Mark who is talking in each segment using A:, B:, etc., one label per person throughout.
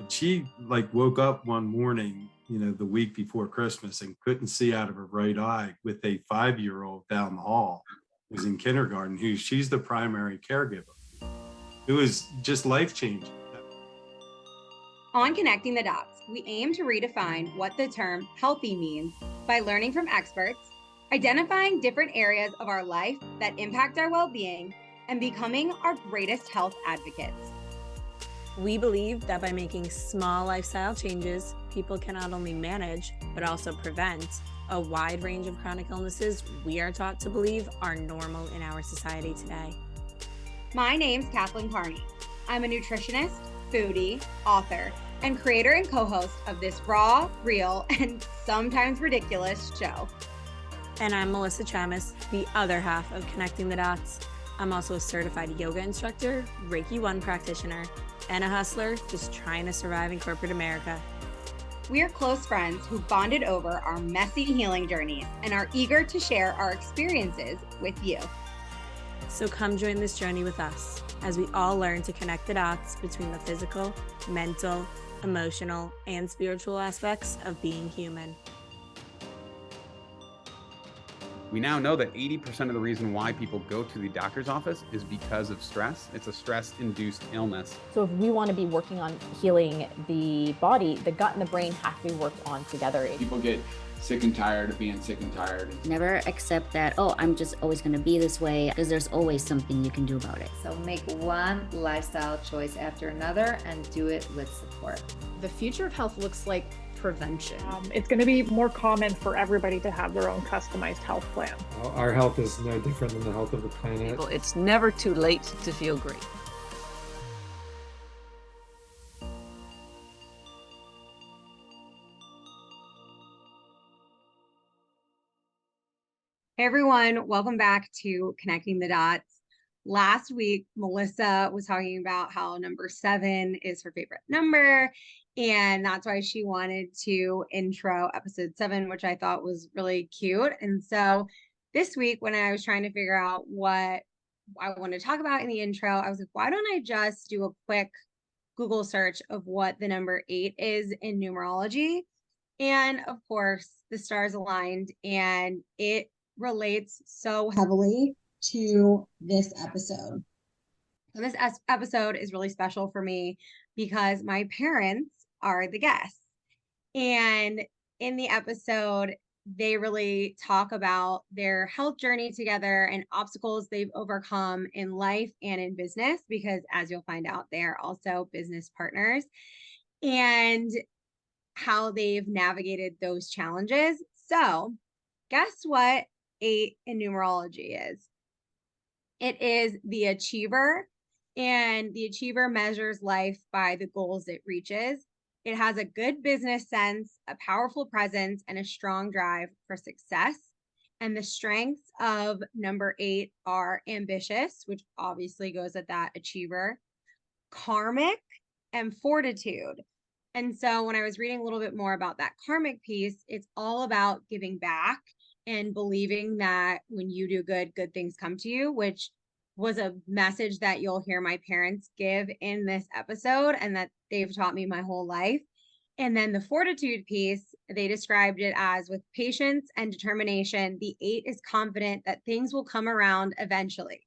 A: but she like woke up one morning, the week before Christmas and couldn't see out of her right eye with a 5-year-old down the hall who's in kindergarten, who she's the primary caregiver. It was just life-changing.
B: On Connecting the Dots, we aim to redefine what the term healthy means by learning from experts, identifying different areas of our life that impact our well-being, and becoming our greatest health advocates.
C: We believe that by making small lifestyle changes, people can not only manage, but also prevent a wide range of chronic illnesses we are taught to believe are normal in our society today.
B: My name's Kathlyn Carney. I'm a nutritionist, foodie, author, and creator and co-host of this raw, real, and sometimes ridiculous show.
C: And I'm Melissa Chamis, the other half of Connecting the Dots. I'm also a certified yoga instructor, Reiki 1 practitioner, and a hustler just trying to survive in corporate America.
B: We're close friends who bonded over our messy healing journeys and are eager to share our experiences with you.
C: So come join this journey with us as we all learn to connect the dots between the physical, mental, emotional, and spiritual aspects of being human.
D: We now know that 80% of the reason why people go to the doctor's office is because of stress. It's a stress-induced illness.
E: So if we want to be working on healing the body, the gut and the brain have to be worked on together.
F: People get sick and tired of being sick and tired.
G: Never accept that, oh, I'm just always going to be this way, because there's always something you can do about it.
H: So make one lifestyle choice after another and do it with support.
I: The future of health looks like prevention.
J: It's going to be more common for everybody to have their own customized health plan.
K: Our health is no different than the health of the planet.
L: It's never too late to feel great.
B: Hey everyone, welcome back to Connecting the Dots. Last week, Melissa was talking about how number 7 is her favorite number, and that's why she wanted to intro episode 7, which I thought was really cute. And so this week, when I was trying to figure out what I wanted to talk about in the intro, I was like, why don't I just do a quick Google search of what the number 8 is in numerology? And of course, the stars aligned, and it relates so heavily to this episode. So this episode is really special for me because my parents are the guests. And in the episode, they really talk about their health journey together and obstacles they've overcome in life and in business, because as you'll find out, they are also business partners, and how they've navigated those challenges. So guess what 8 in numerology is? It is the achiever, and the achiever measures life by the goals it reaches. It has a good business sense, a powerful presence, and a strong drive for success. And the strengths of number 8 are ambitious, which obviously goes at that achiever, karmic, and fortitude. And so when I was reading a little bit more about that karmic piece, it's all about giving back and believing that when you do good, good things come to you, which was a message that you'll hear my parents give in this episode and that they've taught me my whole life. And then the fortitude piece, they described it as with patience and determination, the 8 is confident that things will come around eventually.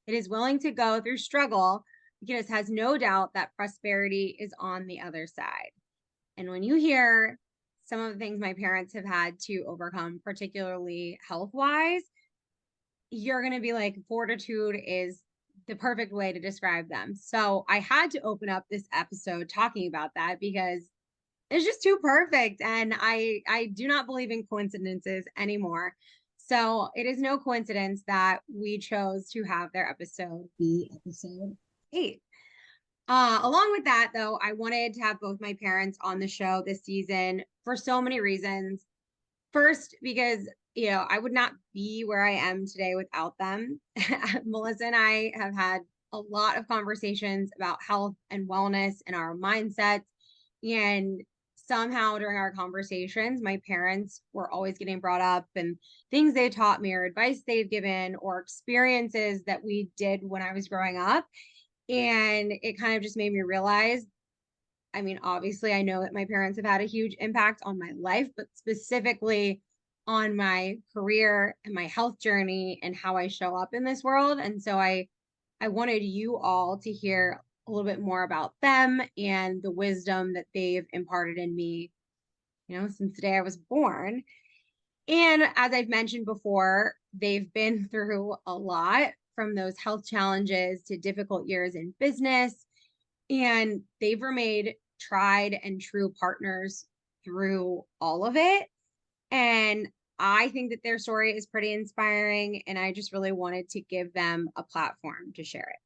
B: It is willing to go through struggle because it has no doubt that prosperity is on the other side. And when you hear some of the things my parents have had to overcome, particularly health-wise, you're going to be like, fortitude is the perfect way to describe them. So I had to open up this episode talking about that because it's just too perfect. And I do not believe in coincidences anymore. So it is no coincidence that we chose to have their episode be episode 8. Along with that, though, I wanted to have both my parents on the show this season for so many reasons. First, because, I would not be where I am today without them. Melissa and I have had a lot of conversations about health and wellness and our mindsets. And somehow during our conversations, my parents were always getting brought up, and things they taught me or advice they've given or experiences that we did when I was growing up. And it kind of just made me realize I mean, obviously, I know that my parents have had a huge impact on my life, but specifically on my career and my health journey and how I show up in this world. And so I wanted you all to hear a little bit more about them and the wisdom that they've imparted in me, since the day I was born. And as I've mentioned before, they've been through a lot, from those health challenges to difficult years in business. And they've remained tried and true partners through all of it. And I think that their story is pretty inspiring. And I just really wanted to give them a platform to share it.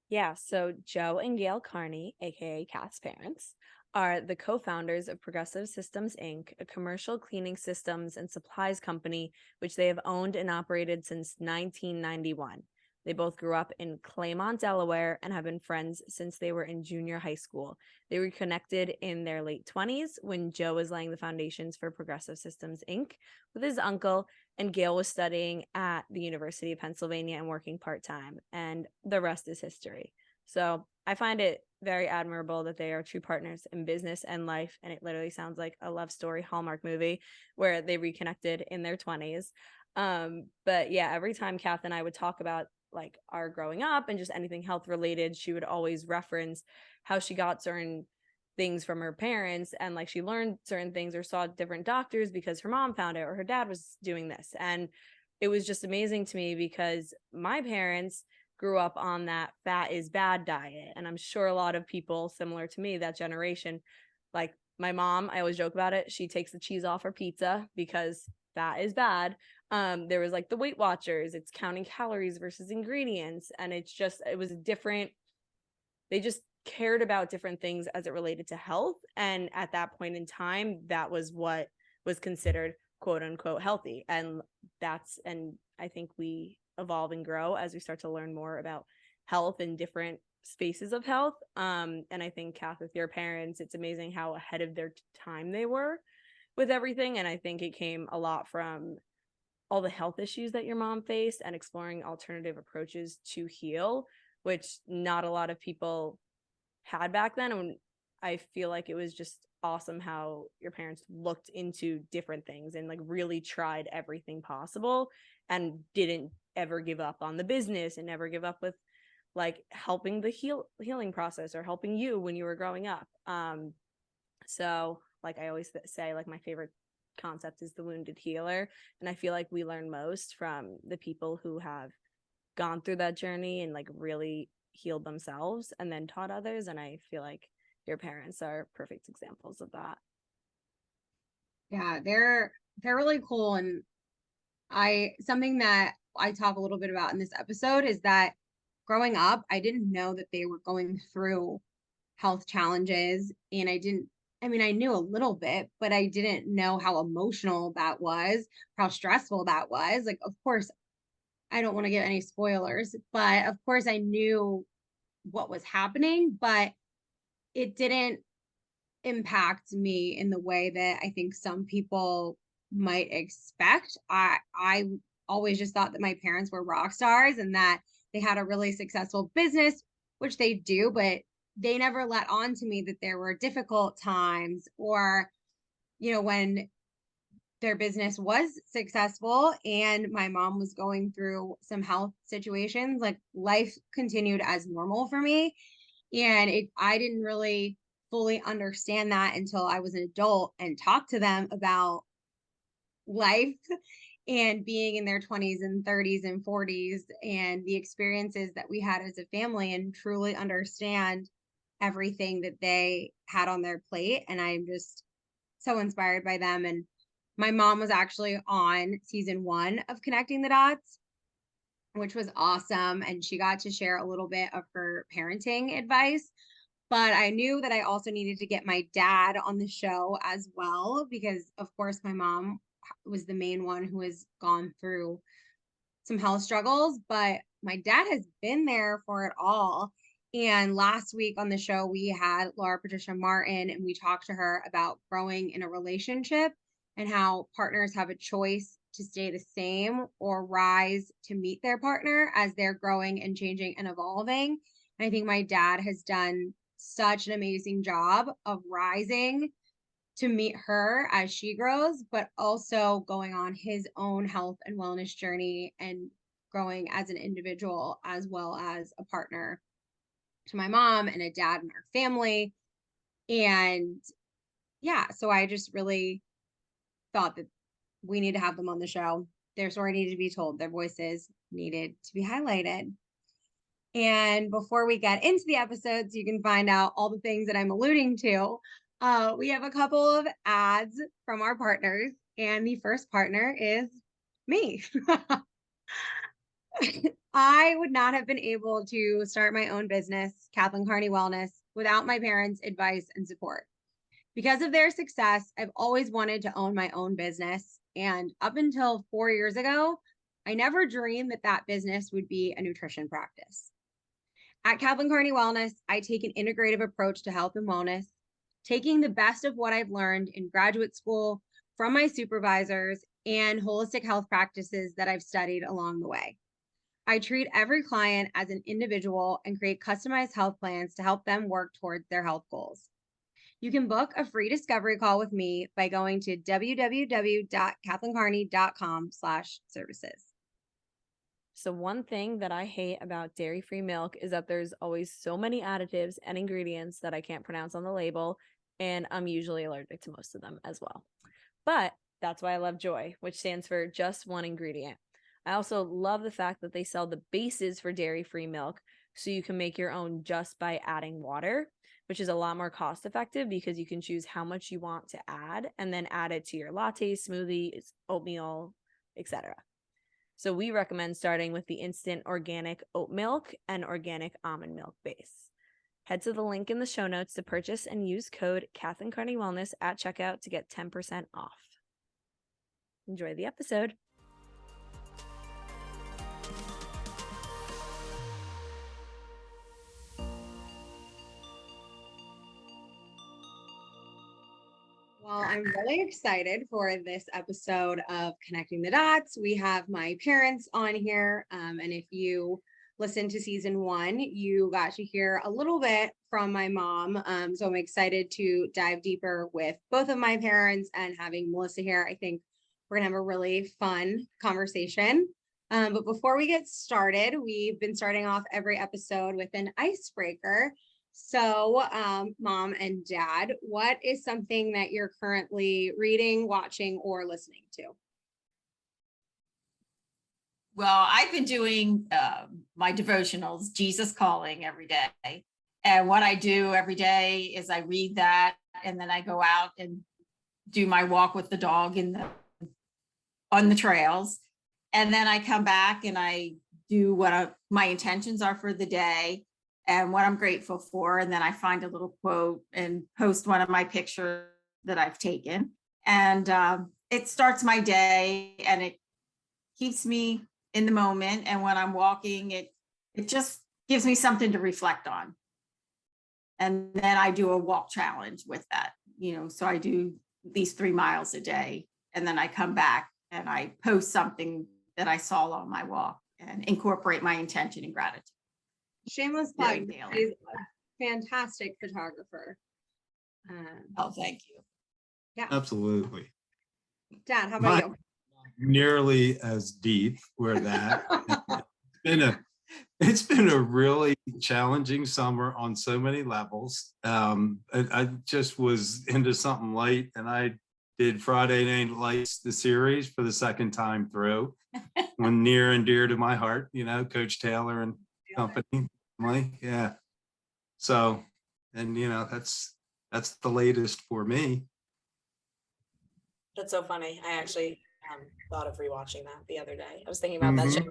C: Yeah, so Joe and Gail Carney, aka Kath's parents, are the co-founders of Progressive Systems Inc., a commercial cleaning systems and supplies company which they have owned and operated since 1991. They both grew up in Claymont, Delaware, and have been friends since they were in junior high school. They reconnected in their late 20s when Joe was laying the foundations for Progressive Systems Inc. with his uncle, and Gail was studying at the University of Pennsylvania and working part-time, and the rest is history. So I find it very admirable that they are true partners in business and life, and it literally sounds like a love story Hallmark movie where they reconnected in their 20s. But yeah, every time Kath and I would talk about like our growing up and just anything health related, she would always reference how she got certain things from her parents, and like she learned certain things or saw different doctors because her mom found it or her dad was doing this. And it was just amazing to me because my parents grew up on that fat is bad diet, and I'm sure a lot of people similar to me, that generation, like my mom, I always joke about it, she takes the cheese off her pizza because fat is bad. There was like the Weight Watchers, it's counting calories versus ingredients, and it was different. They just cared about different things as it related to health, and at that point in time, that was what was considered quote unquote healthy. And I think we evolve and grow as we start to learn more about health and different spaces of health. And I think, Kath, with your parents, it's amazing how ahead of their time they were with everything. And I think it came a lot from all the health issues that your mom faced and exploring alternative approaches to heal, which not a lot of people had back then. And I feel like it was just awesome how your parents looked into different things and like really tried everything possible and didn't ever give up on the business and never give up with like helping the healing process or helping you when you were growing up. So like I always say, like my favorite concept is the wounded healer, and I feel like we learn most from the people who have gone through that journey and like really healed themselves and then taught others. And I feel like your parents are perfect examples of that.
B: Yeah, they're really cool. And something that I talk a little bit about in this episode is that growing up, I didn't know that they were going through health challenges, and I knew a little bit, but I didn't know how emotional that was, how stressful that was. Like, of course, I don't want to give any spoilers, but of course I knew what was happening, but it didn't impact me in the way that I think some people might expect. I always just thought that my parents were rock stars and that they had a really successful business, which they do, but they never let on to me that there were difficult times or, when their business was successful and my mom was going through some health situations, like life continued as normal for me. And I didn't really fully understand that until I was an adult and talked to them about life and being in their 20s and 30s and 40s and the experiences that we had as a family, and truly understand everything that they had on their plate. And I'm just so inspired by them. And my mom was actually on season 1 of Connecting the Dots, which was awesome. And she got to share a little bit of her parenting advice. But I knew that I also needed to get my dad on the show as well, because of course my mom was the main one who has gone through some health struggles, but my dad has been there for it all. And last week on the show, we had Laura Patricia Martin, and we talked to her about growing in a relationship and how partners have a choice to stay the same or rise to meet their partner as they're growing and changing and evolving. And I think my dad has done such an amazing job of rising to meet her as she grows, but also going on his own health and wellness journey and growing as an individual as well as a partner to my mom and a dad in our family. And yeah, so I just really thought that we need to have them on the show. Their story needed to be told. Their voices needed to be highlighted. And before we get into the episodes, you can find out all the things that I'm alluding to. We have a couple of ads from our partners, and the first partner is me. I would not have been able to start my own business, Kathlyn Carney Wellness, without my parents' advice and support. Because of their success, I've always wanted to own my own business. And up until 4 years ago, I never dreamed that that business would be a nutrition practice. At Kathlyn Carney Wellness, I take an integrative approach to health and wellness, taking the best of what I've learned in graduate school, from my supervisors, and holistic health practices that I've studied along the way. I treat every client as an individual and create customized health plans to help them work towards their health goals. You can book a free discovery call with me by going to www.kathlyncarney.com/services.
C: So one thing that I hate about dairy-free milk is that there's always so many additives and ingredients that I can't pronounce on the label, and I'm usually allergic to most of them as well. But that's why I love Joy, which stands for just one ingredient. I also love the fact that they sell the bases for dairy-free milk, so you can make your own just by adding water, which is a lot more cost effective because you can choose how much you want to add and then add it to your latte, smoothies, oatmeal, etc. So we recommend starting with the instant organic oat milk and organic almond milk base. Head to the link in the show notes to purchase and use code Kathlyn Carney Wellness at checkout to get 10% off. Enjoy the episode.
B: Well, I'm really excited for this episode of Connecting the Dots. We have my parents on here. And if you listened to season 1, you got to hear a little bit from my mom. So I'm excited to dive deeper with both of my parents, and having Melissa here. I think we're gonna have a really fun conversation. But before we get started, we've been starting off every episode with an icebreaker. So, Mom and Dad, what is something that you're currently reading, watching, or listening to?
M: Well, I've been doing my devotionals, Jesus Calling, every day. And what I do every day is I read that, and then I go out and do my walk with the dog on the trails. And then I come back and I do what my intentions are for the day and what I'm grateful for. And then I find a little quote and post one of my pictures that I've taken. And it starts my day, and it keeps me in the moment. And when I'm walking, it just gives me something to reflect on. And then I do a walk challenge with that, so I do these 3 miles a day. And then I come back and I post something that I saw on my walk and incorporate my intention and gratitude.
B: Shameless plug. She's a fantastic photographer.
M: Oh, thank you.
B: Yeah,
A: Absolutely.
B: Dad, how about you?
A: Nearly as deep where that. It's been a really challenging summer on so many levels. I just was into something light, and I did Friday Night Lights, the series, for the second time through. One near and dear to my heart, Coach Taylor and company. Yeah. So, and that's the latest for me.
C: That's so funny. I actually thought of rewatching that the other day. I was thinking about that show.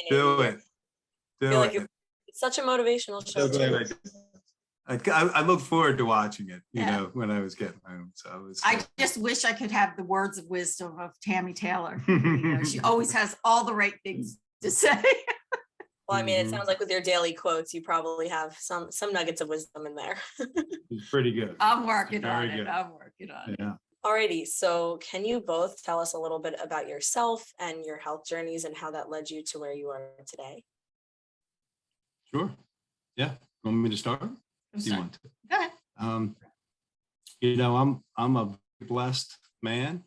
A: Do it.
C: It's such a motivational show.
A: So glad I look forward to watching it, when I was getting home. So
M: I just wish I could have the words of wisdom of Tammy Taylor. She always has all the right things to say.
C: Well, I mean, it sounds like with your daily quotes, you probably have some nuggets of wisdom in there.
A: It's pretty good.
M: I'm working on it. Yeah.
C: Alrighty, so can you both tell us a little bit about yourself and your health journeys and how that led you to where you are today?
A: Sure. Yeah. Want me to start? Do you want to?
M: Go ahead.
A: I'm a blessed man,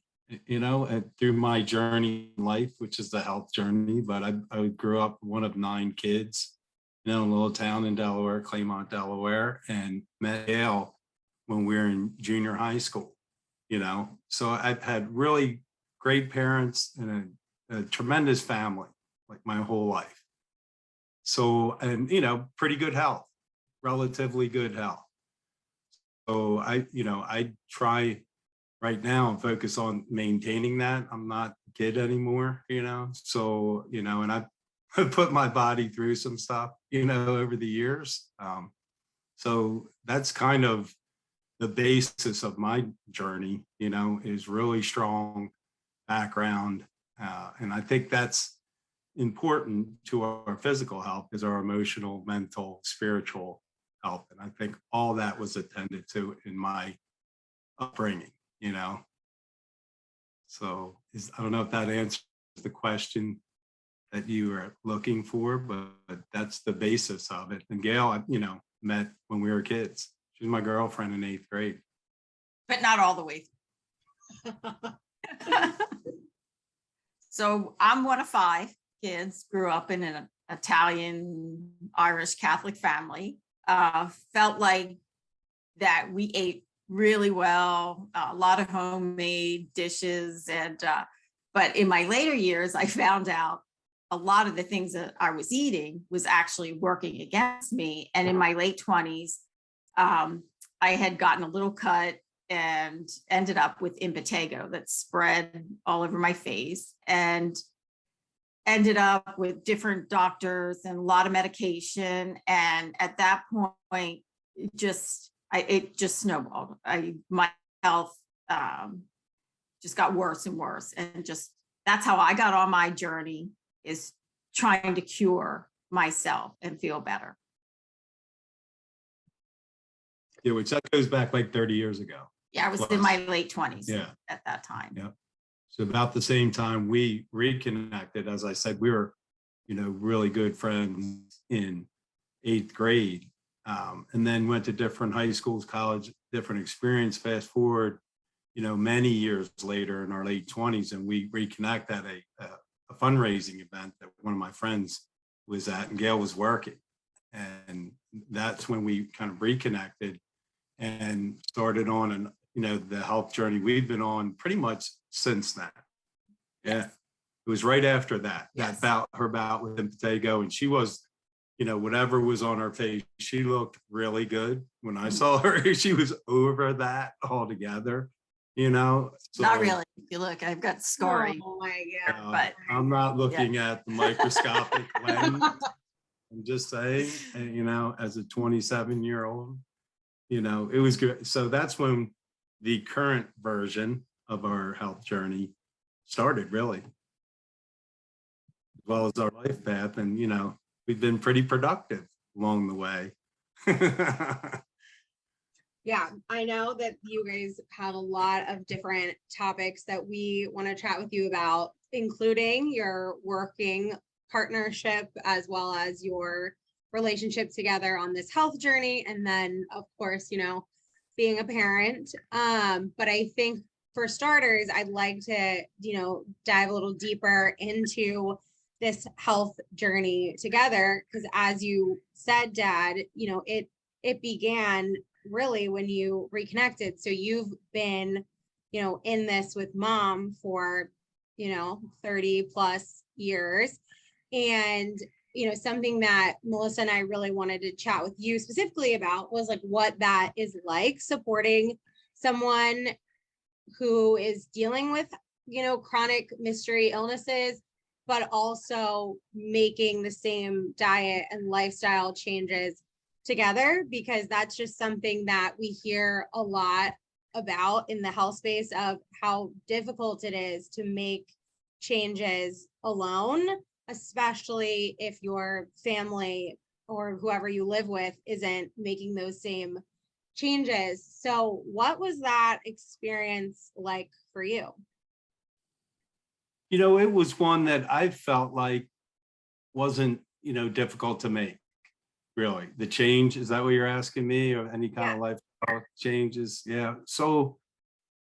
A: through my journey in life, which is the health journey. But I grew up one of 9 kids, in a little town in Delaware, Claymont, Delaware, and met Gail when we were in junior high school. So I've had really great parents and a tremendous family, like my whole life. So, and pretty good health, relatively good health. So I try right now and focus on maintaining that. I'm not a kid anymore, so, and I've put my body through some stuff, over the years. So that's kind of the basis of my journey, is really strong background. And I think that's important to our physical health, is our emotional, mental, spiritual health. And I think all that was attended to in my upbringing, So I don't know if that answers the question that you were looking for, but that's the basis of it. And Gail, I met when we were kids. She was my girlfriend in 8th grade.
M: But not all the way. So I'm one of 5 kids, grew up in an Italian, Irish Catholic family. Felt like that we ate really well, a lot of homemade dishes. But in my later years, I found out a lot of the things that I was eating was actually working against me. And in my late 20s, I had gotten a little cut and ended up with impetigo that spread all over my face, and ended up with different doctors and a lot of medication. And at that point, it just snowballed. My health just got worse and worse. And that's how I got on my journey, is trying to cure myself and feel better.
A: Yeah, which that goes back like 30 years ago.
M: Yeah, I was in my late 20s at that time.
A: Yeah. So about the same time we reconnected, as I said, we were, really good friends in 8th grade, and then went to different high schools, college, different experience. Fast forward, many years later in our late 20s, and we reconnect at a fundraising event that one of my friends was at, and Gail was working. And that's when we kind of reconnected and started on the health journey we've been on pretty much since then. Yeah. It was right after that, her bout with impetigo, and she was, whatever was on her face, she looked really good. When I saw her, she was over that altogether, So,
M: not really. If you look, I've got scarring.
B: Oh my God.
M: But
A: I'm not looking at the microscopic lens. I'm just saying, as a 27-year-old, it was good. So that's when the current version of our health journey started, really, as well as our life path. And, we've been pretty productive along the way.
B: Yeah, I know that you guys have a lot of different topics that we want to chat with you about, including your working partnership, as well as your relationship together on this health journey. And then, of course, being a parent. But I think for starters, I'd like to, dive a little deeper into this health journey together. Because as you said, Dad, it began really when you reconnected. So you've been, in this with Mom for, 30 plus years. And, something that Melissa and I really wanted to chat with you specifically about was like what that is like, supporting someone who is dealing with, chronic mystery illnesses, but also making the same diet and lifestyle changes together, because that's just something that we hear a lot about in the health space, of how difficult it is to make changes alone, especially if your family or whoever you live with isn't making those same changes. So what was that experience like for you?
A: It was one that I felt like wasn't, difficult to make. really. The change, is that what you're asking me, or any kind of lifestyle changes? Yeah. So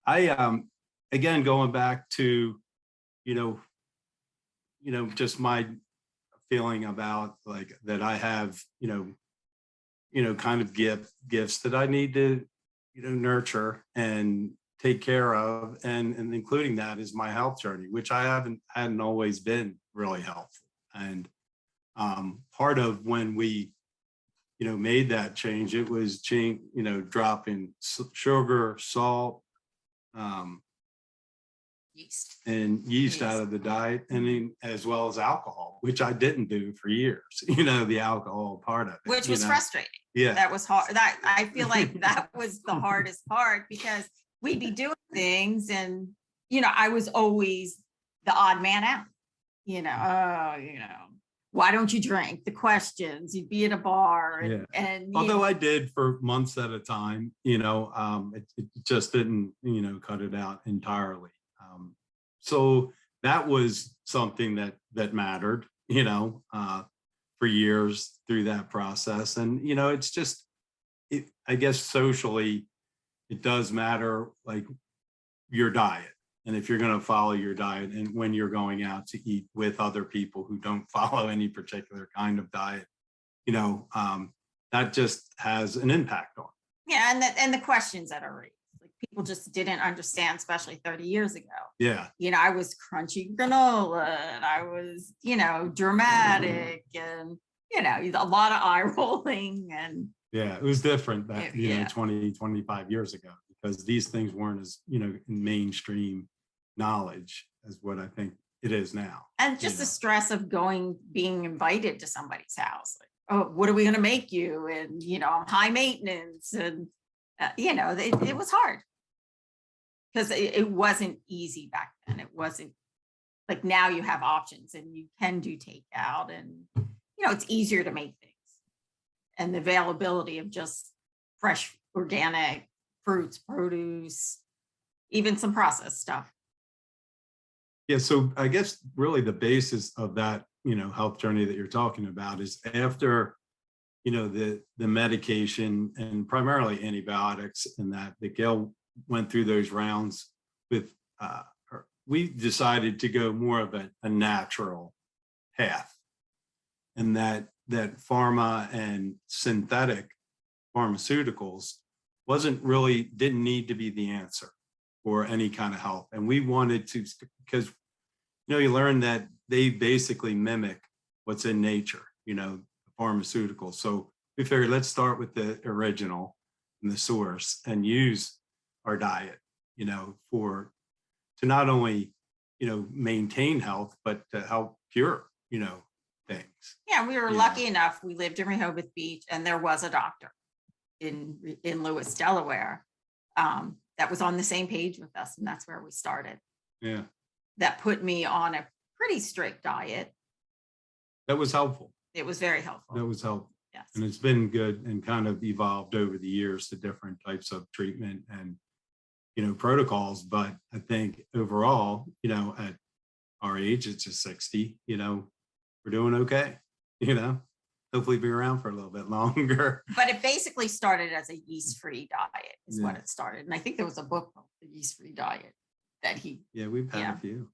A: I, again, going back to, you know, just my feeling about like that I have, kind of gifts that I need to, nurture and take care of, and including that is my health journey, which I hadn't always been really helpful. And part of when we, made that change, it was dropping sugar, salt, yeast out of the diet, and then as well as alcohol, which I didn't do for years, the alcohol part of it.
M: Which was frustrating.
A: Yeah.
M: That was hard. That I feel like that was the hardest part, because we'd be doing things and, I was always the odd man out, why don't you drink? The questions, you'd be at a bar and
A: although I did for months at a time, it just didn't, cut it out entirely. So that was something that mattered, for years through that process. And, it's just, I guess socially, it does matter, like your diet. And if you're going to follow your diet, and when you're going out to eat with other people who don't follow any particular kind of diet, that just has an impact on.
M: Yeah. And the questions that are raised, like people just didn't understand, especially 30 years ago.
A: Yeah.
M: I was crunchy granola and I was, dramatic and, a lot of eye rolling. And
A: yeah, it was different back, 20, 25 years ago, because these things weren't as, in mainstream knowledge as what I think it is now.
M: And just the stress of being invited to somebody's house. Like, oh, what are we going to make you? And, I'm high maintenance. And, it was hard. Because it wasn't easy back then. It wasn't like now you have options and you can do takeout and, it's easier to make things. And the availability of just fresh organic fruits, produce, even some processed stuff.
A: Yeah, so I guess really the basis of that, health journey that you're talking about is after, the medication and primarily antibiotics, and that Gail went through those rounds with her. We decided to go more of a natural path, and that pharma and synthetic pharmaceuticals didn't need to be the answer for any kind of health. And we wanted to, because you learn that they basically mimic what's in nature, the pharmaceuticals. So we figured, let's start with the original and the source and use our diet, to not only, maintain health, but to help cure, things.
M: Yeah, we were lucky enough. We lived in Rehoboth Beach, and there was a doctor in Lewis, Delaware, that was on the same page with us, and that's where we started.
A: Yeah,
M: that put me on a pretty strict diet.
A: That was helpful.
M: It was very helpful.
A: That was helpful.
M: Yes,
A: and it's been good and kind of evolved over the years to different types of treatment and protocols. But I think overall, at our age, it's just 60. We're doing okay. Hopefully be around for a little bit longer.
M: But it basically started as a yeast-free diet is what it started. And I think there was a book called The Yeast-Free Diet that he...
A: Yeah, we've had a few.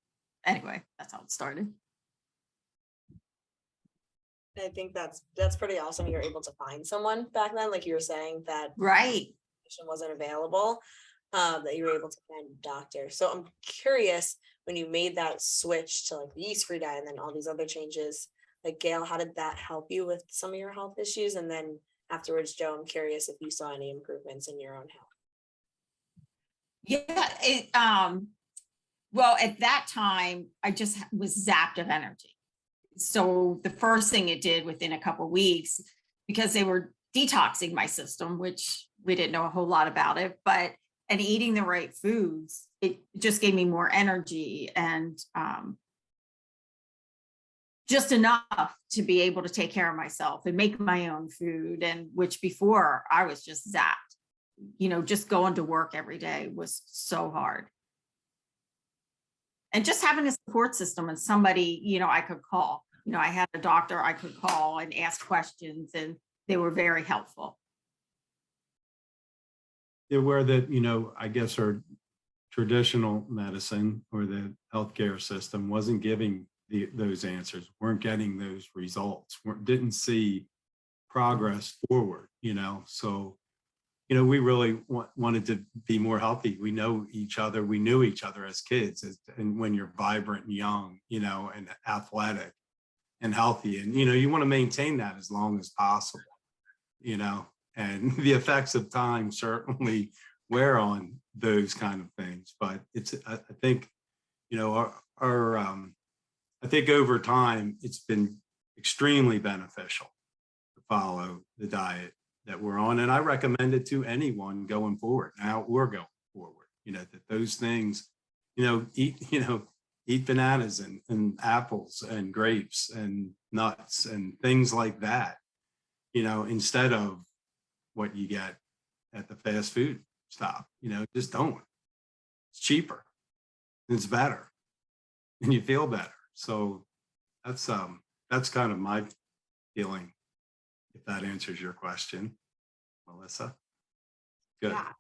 M: Anyway, that's how it started.
N: I think that's pretty awesome. You're able to find someone back then, like you were saying, that wasn't available, that you were able to find a doctor. So I'm curious, when you made that switch to like the yeast-free diet and then all these other changes, like Gail, how did that help you with some of your health issues? And then afterwards, Joe, I'm curious if you saw any improvements in your own health.
M: Yeah, well, at that time, I just was zapped of energy. So the first thing it did within a couple of weeks, because they were detoxing my system, which we didn't know a whole lot about it, and eating the right foods, it just gave me more energy and just enough to be able to take care of myself and make my own food. And which before I was just zapped, just going to work every day was so hard. And just having a support system and somebody, I could call. I had a doctor I could call and ask questions, and they were very helpful.
A: Where that, I guess our traditional medicine or the healthcare system wasn't giving those answers, weren't getting those results, didn't see progress forward, so, we really wanted to be more healthy. We knew each other as kids, and when you're vibrant and young, and athletic and healthy, and, you want to maintain that as long as possible, and the effects of time certainly wear on those kind of things. But I think, I think over time, it's been extremely beneficial to follow the diet that we're on. And I recommend it to anyone going forward now or going forward, that those things, eat bananas and apples and grapes and nuts and things like that, instead of what you get at the fast food stop, just don't. It's cheaper, it's better, and you feel better. So that's kind of my feeling, if that answers your question, Melissa. Good.
B: Yeah.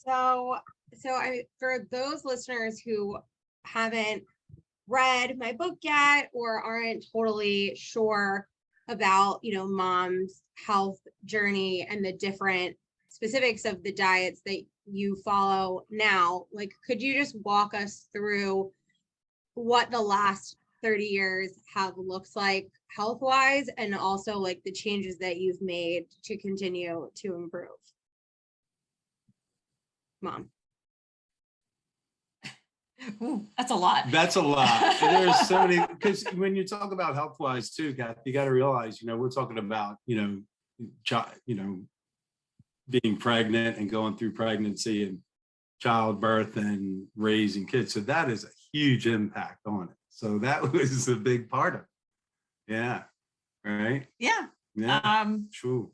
B: So for those listeners who haven't read my book yet or aren't totally sure about, mom's health journey and the different specifics of the diets that you follow now, like, could you just walk us through what the last 30 years have looks like health-wise, and also like the changes that you've made to continue to improve? Mom.
M: Ooh, that's a lot.
A: That's a lot. There's so many, because when you talk about health-wise too, Kath, you got to realize, we're talking about, being pregnant and going through pregnancy and childbirth and raising kids. So that is a huge impact on it. So that was a big part of it. Yeah. Right.
M: Yeah.
A: Yeah. True.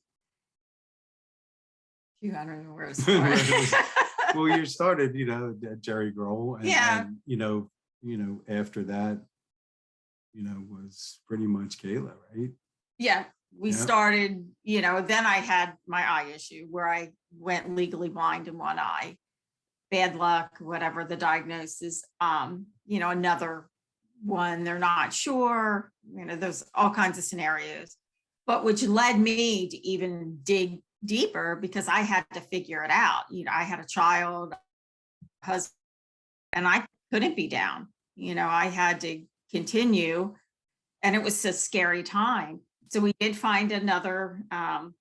M: I don't remember where it was.
A: Well, you started, at Jerry Grohl, and,
M: yeah.
A: and, after that, was pretty much Kayla, right?
M: Yeah. We started, then I had my eye issue where I went legally blind in one eye. Bad luck, whatever the diagnosis, another one, they're not sure, there's all kinds of scenarios, but which led me to even dig deeper because I had to figure it out. I had a child, husband, and I couldn't be down. I had to continue, and it was a scary time. So we did find another, it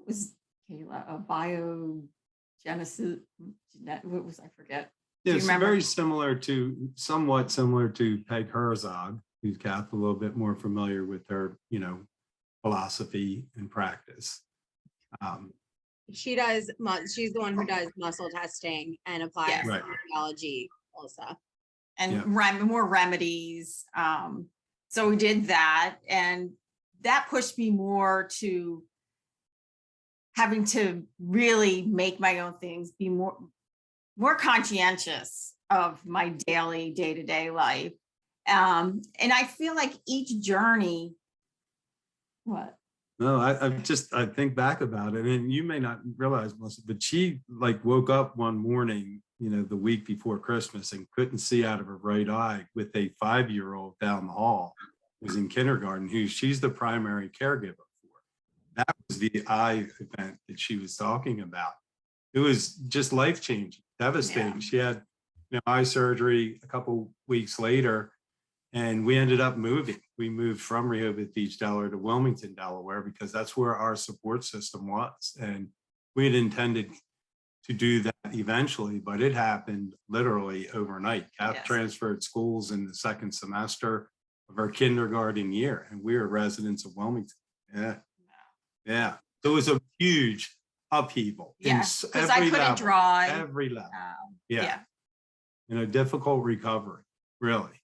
M: was Kayla, a biogenesis, what was, I forget.
A: Yeah, it's very somewhat similar to Peg Herzog, who's Kath a little bit more familiar with her, philosophy and practice.
B: She's the one who does muscle testing and applies physiology also.
M: And more remedies. So we did that, and that pushed me more to having to really make my own things, be more conscientious of my daily day-to-day life. And I feel like each journey, what?
A: No, I think back about it, and you may not realize, Melissa, but she woke up one morning, the week before Christmas, and couldn't see out of her right eye with a 5-year-old down the hall, was in kindergarten, who she's the primary caregiver for. That was the eye event that she was talking about. It was just life-changing, devastating. Yeah. She had eye surgery a couple weeks later, and we ended up moving. We moved from Rehoboth Beach, Delaware to Wilmington, Delaware, because that's where our support system was. And we had intended to do that eventually, but it happened literally overnight. Kath transferred schools in the second semester of our kindergarten year, and we were residents of Wilmington. Yeah. So it was a huge upheaval.
M: Yeah, because I couldn't drive.
A: Every level. Difficult recovery, really.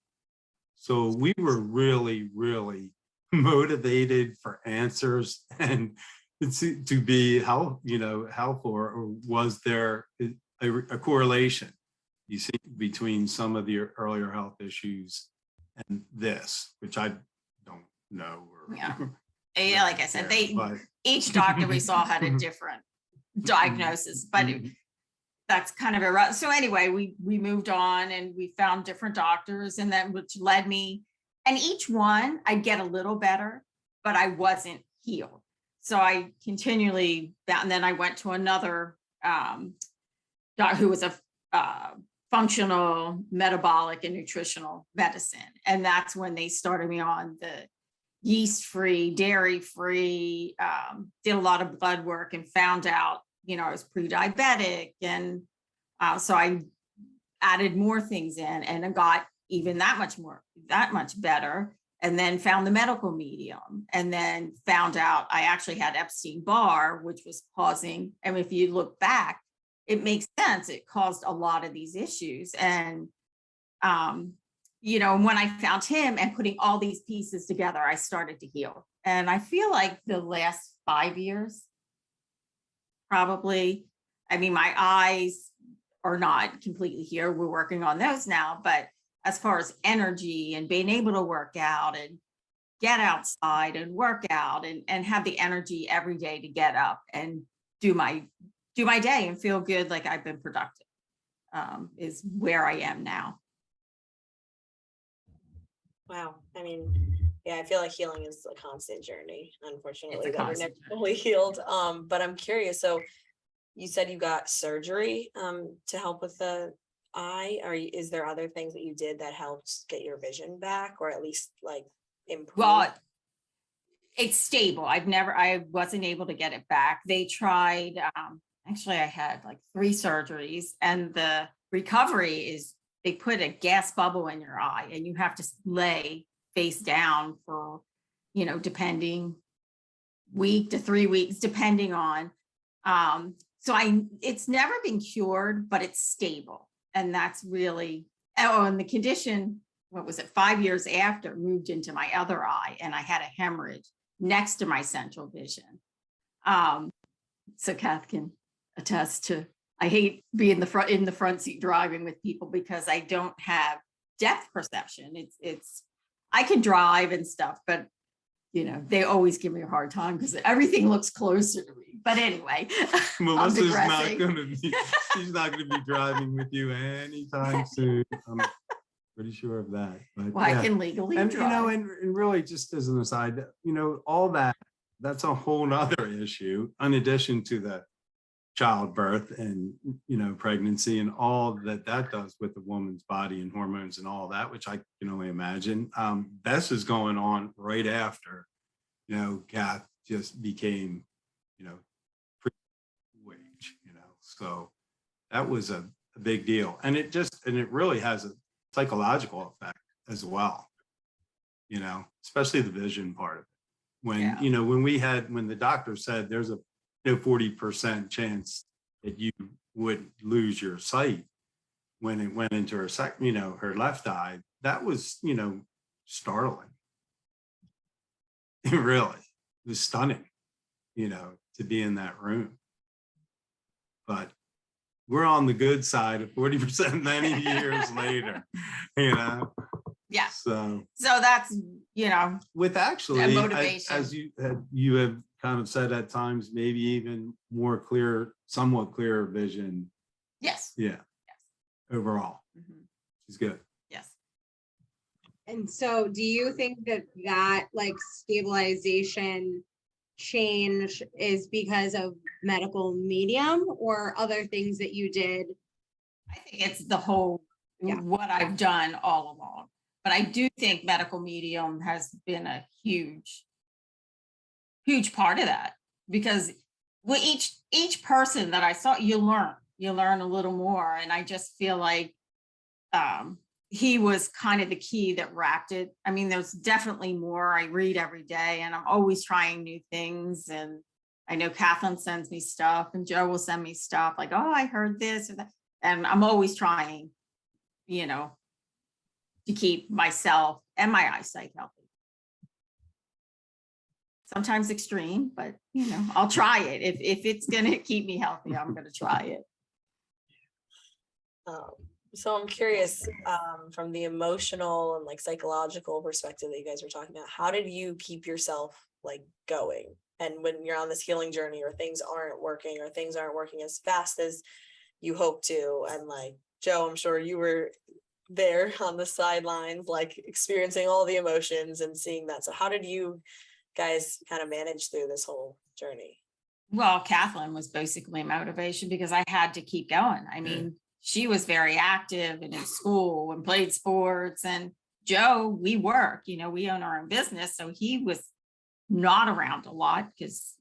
A: So we were really, really motivated for answers and to be helpful, or was there a correlation, you see, between some of the earlier health issues and this, which I don't know.
M: Yeah, like I said,
A: But-
M: each doctor we saw had a different diagnosis, but that's kind of irrelevant. So anyway, we moved on and we found different doctors, and then which led me, and each one I'd get a little better, but I wasn't healed. So I continually, and then I went to another doc who was a functional metabolic and nutritional medicine. And that's when they started me on the yeast-free, dairy-free, did a lot of blood work and found out, I was pre-diabetic. And so I added more things in and I got even that much better. And then found the medical medium, and then found out I actually had Epstein-Barr, which was causing, and if you look back, it makes sense. It caused a lot of these issues. And, when I found him and putting all these pieces together, I started to heal. And I feel like the last 5 years, probably, my eyes are not completely here. We're working on those now, but as far as energy and being able to work out and get outside and work out and have the energy every day to get up and do my day and feel good, like I've been productive, is where I am now.
N: Wow. Yeah, I feel like healing is a constant journey, unfortunately, that we're never
M: constant
N: fully healed. But I'm curious. So you said you got surgery to help with the eye, or is there other things that you did that helped get your vision back, or at least like improve?
M: Well, it's stable. I wasn't able to get it back. They tried, actually I had like 3 surgeries, and the recovery is they put a gas bubble in your eye and you have to lay face down for, depending week to 3 weeks, depending on, it's never been cured, but it's stable. And that's really, and the condition, 5 years after, moved into my other eye, and I had a hemorrhage next to my central vision. So Kath can attest to, I hate being in the front seat driving with people because I don't have depth perception. It's I can drive and stuff, but they always give me a hard time because everything looks closer to me. But anyway,
A: Melissa's not going to be, she's not going to be driving with you anytime soon. I'm pretty sure of that. But
M: well, yeah. I can legally drive.
A: And really just as an aside, all that's a whole nother issue in addition to the childbirth and, pregnancy and all that does with the woman's body and hormones and all that, which I can only imagine. This is going on right after, Kath just became, pre-wage, so that was a big deal. And it really has a psychological effect as well, especially the vision part of it. When, when the doctor said there's a 40% chance that you would lose your sight when it went into her her left eye, that was, startling. It really was stunning, to be in that room. But we're on the good side of 40% many years later,
M: Yeah.
A: So
M: that's,
A: with actually,
M: motivation.
A: as you have kind of said at times, maybe even more somewhat clearer vision.
M: Yes.
A: Yeah.
M: Yes.
A: Overall. She's good.
M: Yes.
B: And so do you think that like stabilization change is because of medical medium or other things that you did?
M: I think it's the whole, what I've done all along. But I do think medical medium has been a huge part of that, because with each person that I saw, you learn a little more. And I just feel like he was kind of the key that wrapped it. There's definitely more. I read every day and I'm always trying new things. And I know Kathlyn sends me stuff and Joe will send me stuff like, oh, I heard this or that. And I'm always trying, to keep myself and my eyesight healthy. Sometimes extreme, but I'll try it. If it's gonna keep me healthy, I'm gonna try it.
N: So I'm curious, from the emotional and like psychological perspective that you guys were talking about, how did you keep yourself like going? And when you're on this healing journey, or things aren't working as fast as you hope to. And like, Joe, I'm sure you were there on the sidelines, like experiencing all the emotions and seeing that. So how did you guys kind of manage through this whole journey?
M: Well, Kathlyn was basically motivation, because I had to keep going. I mean, she was very active and in school and played sports, and Joe, we work, we own our own business. So he was not around a lot because,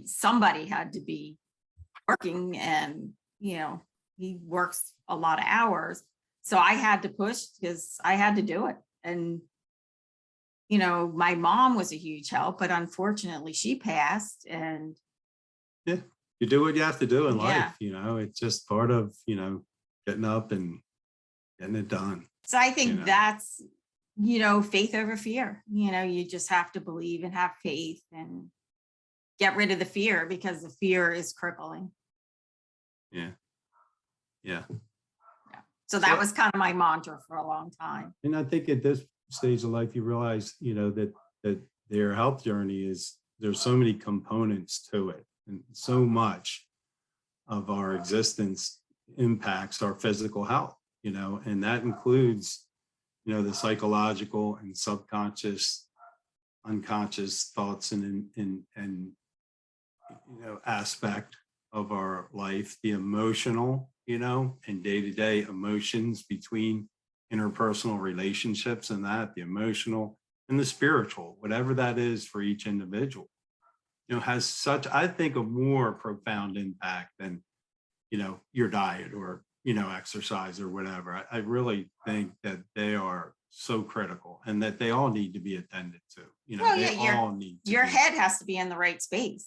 M: somebody had to be working, and, he works a lot of hours. So I had to push because I had to do it. And, my mom was a huge help, but unfortunately she passed. And
A: yeah, you do what you have to do in life. It's just part of, getting up and getting it done.
M: So I think that's, faith over fear. You just have to believe and have faith and get rid of the fear, because the fear is crippling.
A: Yeah.
M: So that was kind of my mantra for a long time.
A: And I think at this stage of life, you realize, that their health journey there's so many components to it, and so much of our existence impacts our physical health, and that includes, the psychological and subconscious, unconscious thoughts and aspect of our life, the emotional, and day-to-day emotions between interpersonal relationships, and that the emotional and the spiritual, whatever that is for each individual, has such, I think, a more profound impact than, your diet or, exercise or whatever. I really think that they are so critical, and that they all need to be attended to.
M: Your head has to be in the right space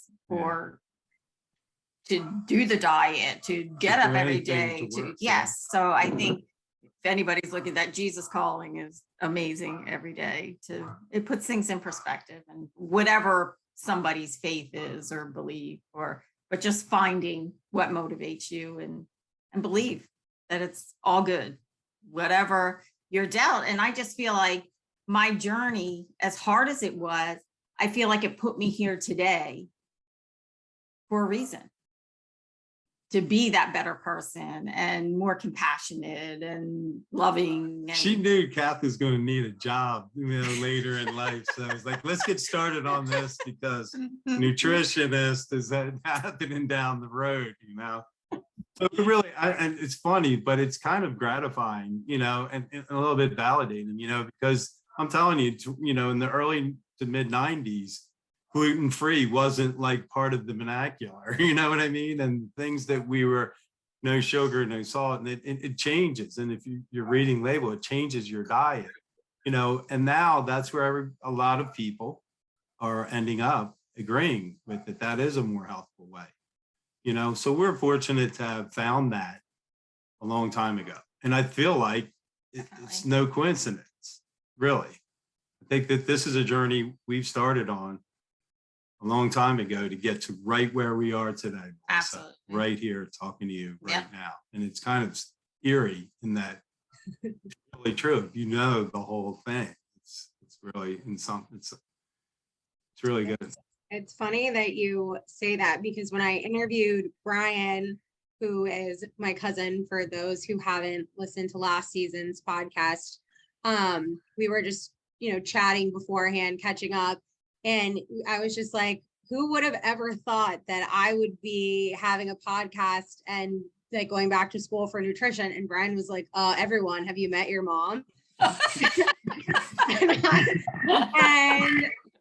M: to do the diet, to get up every day, yes. So I think if anybody's looking, that Jesus calling is amazing every day. It puts things in perspective, and whatever somebody's faith is or belief, but just finding what motivates you and believe that it's all good, whatever you're dealt. And I just feel like my journey, as hard as it was, I feel like it put me here today for a reason. To be that better person and more compassionate and loving. And
A: she knew Kath was going to need a job, later in life. So I was like, let's get started on this, because nutritionist is happening down the road, So really, and it's funny, but it's kind of gratifying, and a little bit validating, because I'm telling you, in the early to mid 90s, gluten-free wasn't like part of the vernacular, you know what I mean? And things that we were, no sugar, no salt, and it changes. And if you're reading label, it changes your diet, and now that's where a lot of people are ending up agreeing with it. That is a more healthful way, so we're fortunate to have found that a long time ago. And I feel like it's no coincidence, really. I think that this is a journey we've started on a long time ago to get to right where we are today.
M: Absolutely.
A: Right here talking to you right now. And it's kind of eerie in that it's really true. If you know the whole thing, it's really it's really good.
B: It's funny that you say that, because when I interviewed Brian, who is my cousin, for those who haven't listened to last season's podcast, we were just, chatting beforehand, catching up. And I was just like, who would have ever thought that I would be having a podcast and like going back to school for nutrition? And Brian was like, everyone, have you met your mom? and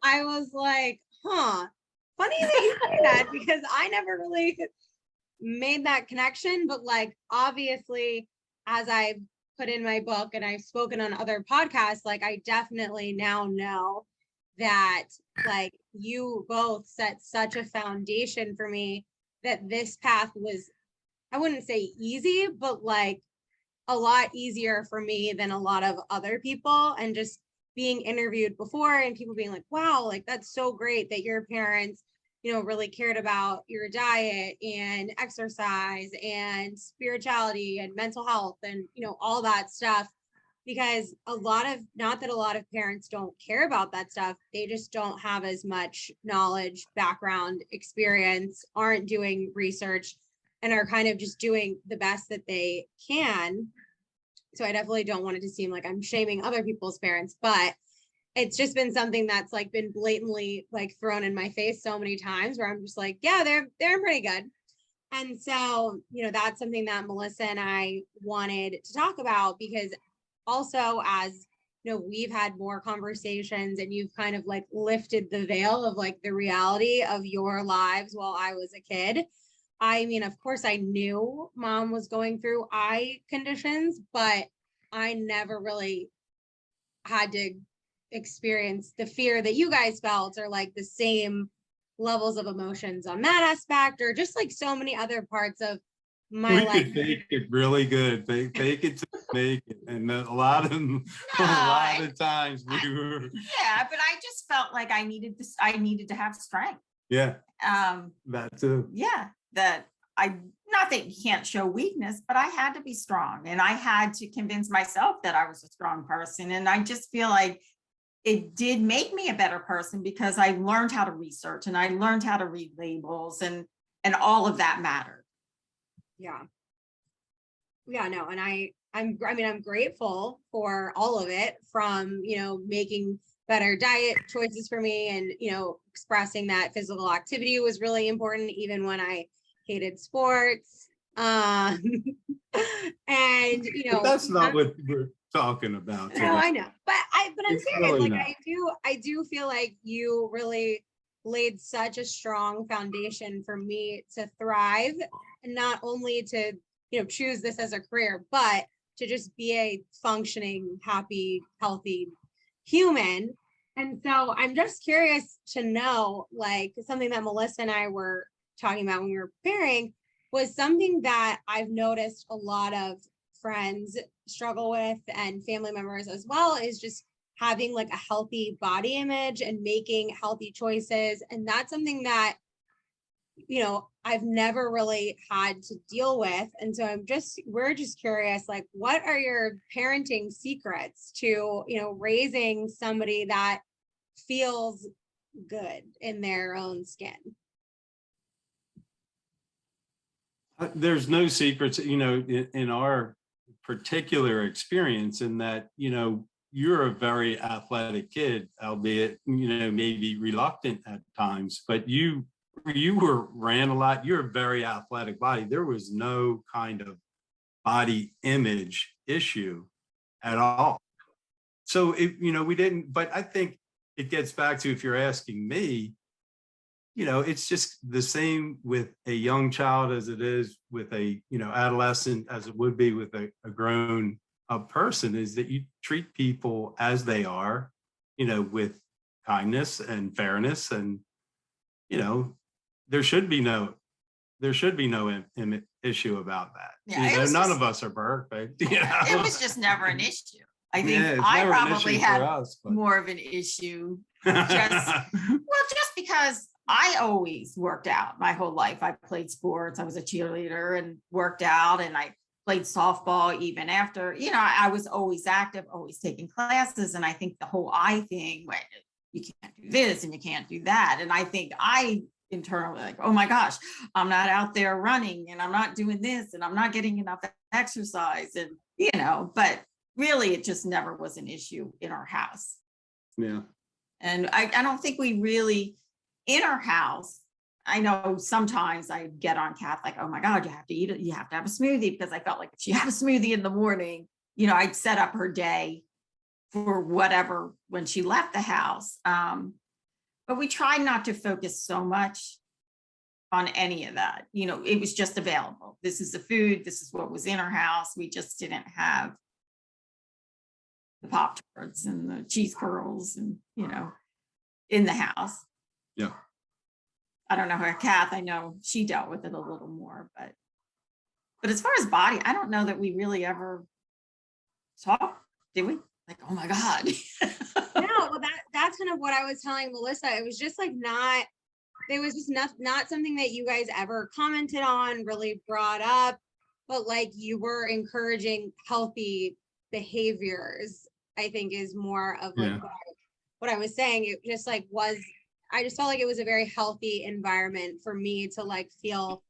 B: I was like, funny that you say that, because I never really made that connection. But like, obviously, as I put in my book and I've spoken on other podcasts, like I definitely now know that like you both set such a foundation for me that this path was, I wouldn't say easy, but like a lot easier for me than a lot of other people. And just being interviewed before and people being like, wow, like that's so great that your parents, really cared about your diet and exercise and spirituality and mental health and, all that stuff. because not that a lot of parents don't care about that stuff, they just don't have as much knowledge, background, experience, aren't doing research, and are kind of just doing the best that they can. So I definitely don't want it to seem like I'm shaming other people's parents, but it's just been something that's like been blatantly like thrown in my face so many times where I'm just like, yeah, they're pretty good. And so, that's something that Melissa and I wanted to talk about, because also, as we've had more conversations and you've kind of like lifted the veil of like the reality of your lives while I was a kid. I mean, of course, I knew mom was going through eye conditions, but I never really had to experience the fear that you guys felt, or like the same levels of emotions on that aspect, or just like so many other parts of my life.
A: We could fake it really good. Fake it to make it, and a lot of times we were.
M: Yeah, but I just felt like I needed this. I needed to have strength.
A: Yeah. That too.
M: Yeah, that not that you can't show weakness, but I had to be strong, and I had to convince myself that I was a strong person. And I just feel like it did make me a better person, because I learned how to research and I learned how to read labels, and all of that mattered.
B: Yeah. No. And I'm grateful for all of it, from, making better diet choices for me, and, expressing that physical activity was really important, even when I hated sports. And,
A: But that's not what we're talking about today.
B: No, I know, but I'm serious.
A: Really
B: like I do feel like you really laid such a strong foundation for me to thrive, and not only to choose this as a career, but to just be a functioning, happy, healthy human. And so I'm just curious to know, like, something that Melissa and I were talking about when we were preparing was something that I've noticed a lot of friends struggle with, and family members as well, is just having like a healthy body image and making healthy choices. And that's something that, I've never really had to deal with. And so we're just curious, like, what are your parenting secrets to, raising somebody that feels good in their own skin?
A: There's no secrets, in our particular experience, in that, you're a very athletic kid, albeit, maybe reluctant at times, but you ran a lot. You're a very athletic body. There was no kind of body image issue at all. So we didn't, but I think it gets back to, if you're asking me, it's just the same with a young child as it is with a, adolescent, as it would be with a grown up person, is that you treat people as they are, with kindness and fairness, and, there should be no issue about that.
M: Yeah,
A: none of us are perfect.
M: It was just never an issue. I think I probably had more of an issue, just because I always worked out my whole life. I played sports. I was a cheerleader and worked out, and I played softball even after, I was always active, always taking classes. And I think the whole eye thing, you can't do this and you can't do that. And I think I internally like, oh my gosh, I'm not out there running, and I'm not doing this, and I'm not getting enough exercise, and, but really it just never was an issue in our house.
A: Yeah.
M: And I don't think we really, in our house, I know sometimes I get on Kath like, oh my God, you have to eat it. You have to have a smoothie, because I felt like if she had a smoothie in the morning, I'd set up her day for whatever when she left the house. But we tried not to focus so much on any of that. It was just available. This is the food. This is what was in our house. We just didn't have the Pop-Tarts and the cheese curls and, in the house.
A: Yeah.
M: I don't know her, Kath, I know she dealt with it a little more, but as far as body, I don't know that we really ever talked, did we? Like, oh my God.
B: No, well, that's kind of what I was telling Melissa. It was just like there was just not something that you guys ever commented on, really brought up, but like you were encouraging healthy behaviors, I think is more of like
A: Yeah.
B: what I was saying. It just like I just felt like it was a very healthy environment for me to like feel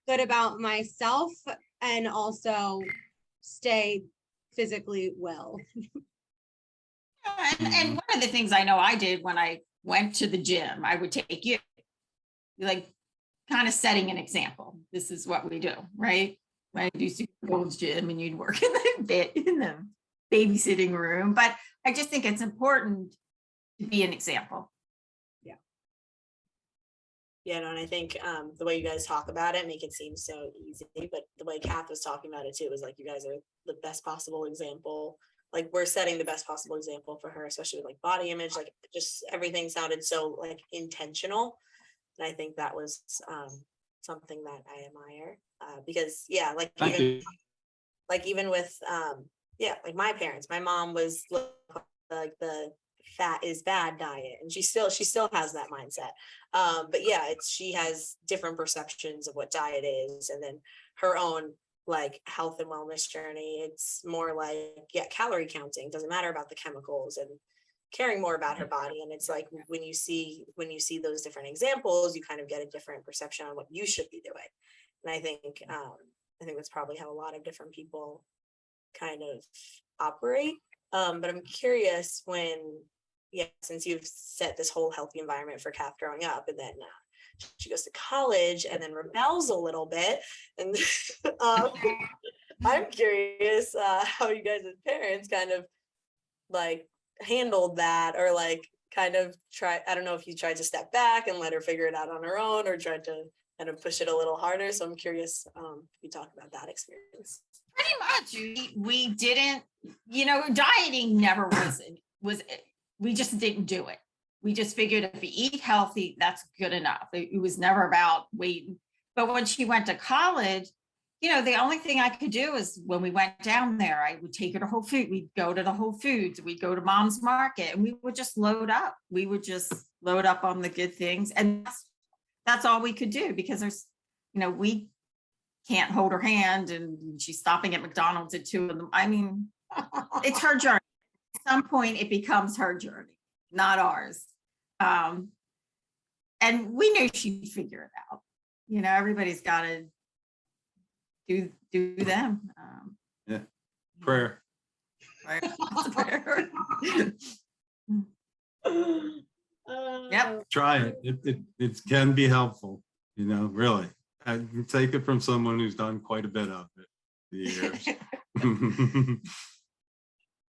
B: good about myself and also stay physically well.
M: And one of the things I know I did when I went to the gym, I would take you, like, kind of setting an example. This is what we do, right? When I used to go to the gym and you'd work in the babysitting room. But I just think it's important to be an example.
N: Yeah, no, and I think the way you guys talk about it make it seem so easy, but the way Kath was talking about it too is like you guys are the best possible example. Like we're setting the best possible example for her, especially with like body image, like just everything sounded so like intentional. And I think that was something that I admire because yeah, like even with like my parents, my mom was like the fat is bad diet, and she still has that mindset. But yeah, she has different perceptions of what diet is, and then her own like health and wellness journey. It's more like calorie counting, doesn't matter about the chemicals, and caring more about her body. And it's like when you see those different examples, you kind of get a different perception on what you should be doing. And I think that's probably how a lot of different people kind of operate. But I'm curious since you've set this whole healthy environment for Kath growing up, and then she goes to college and then rebels a little bit, and I'm curious how you guys as parents kind of like handled that, or like kind of I don't know if you tried to step back and let her figure it out on her own, or tried to kind of push it a little harder. So I'm curious if you talk about that experience.
M: Pretty much, we didn't, dieting never was we just didn't do it. We just figured if we eat healthy, that's good enough. It was never about weight. But when she went to college, the only thing I could do is when we went down there, I would take her to Whole Foods. We'd go to the Whole Foods. We'd go to Mom's Market, and we would just load up. We would just load up on the good things. And that's all we could do, because there's, we can't hold her hand, and she's stopping at McDonald's at 2 a.m. I mean, it's her journey. At some point it becomes her journey, not ours. And we knew she'd figure it out. Everybody's got to do them.
A: Prayer.
M: Prayer. Yep.
A: Try it. It can be helpful, really. I take it from someone who's done quite a bit of it for years.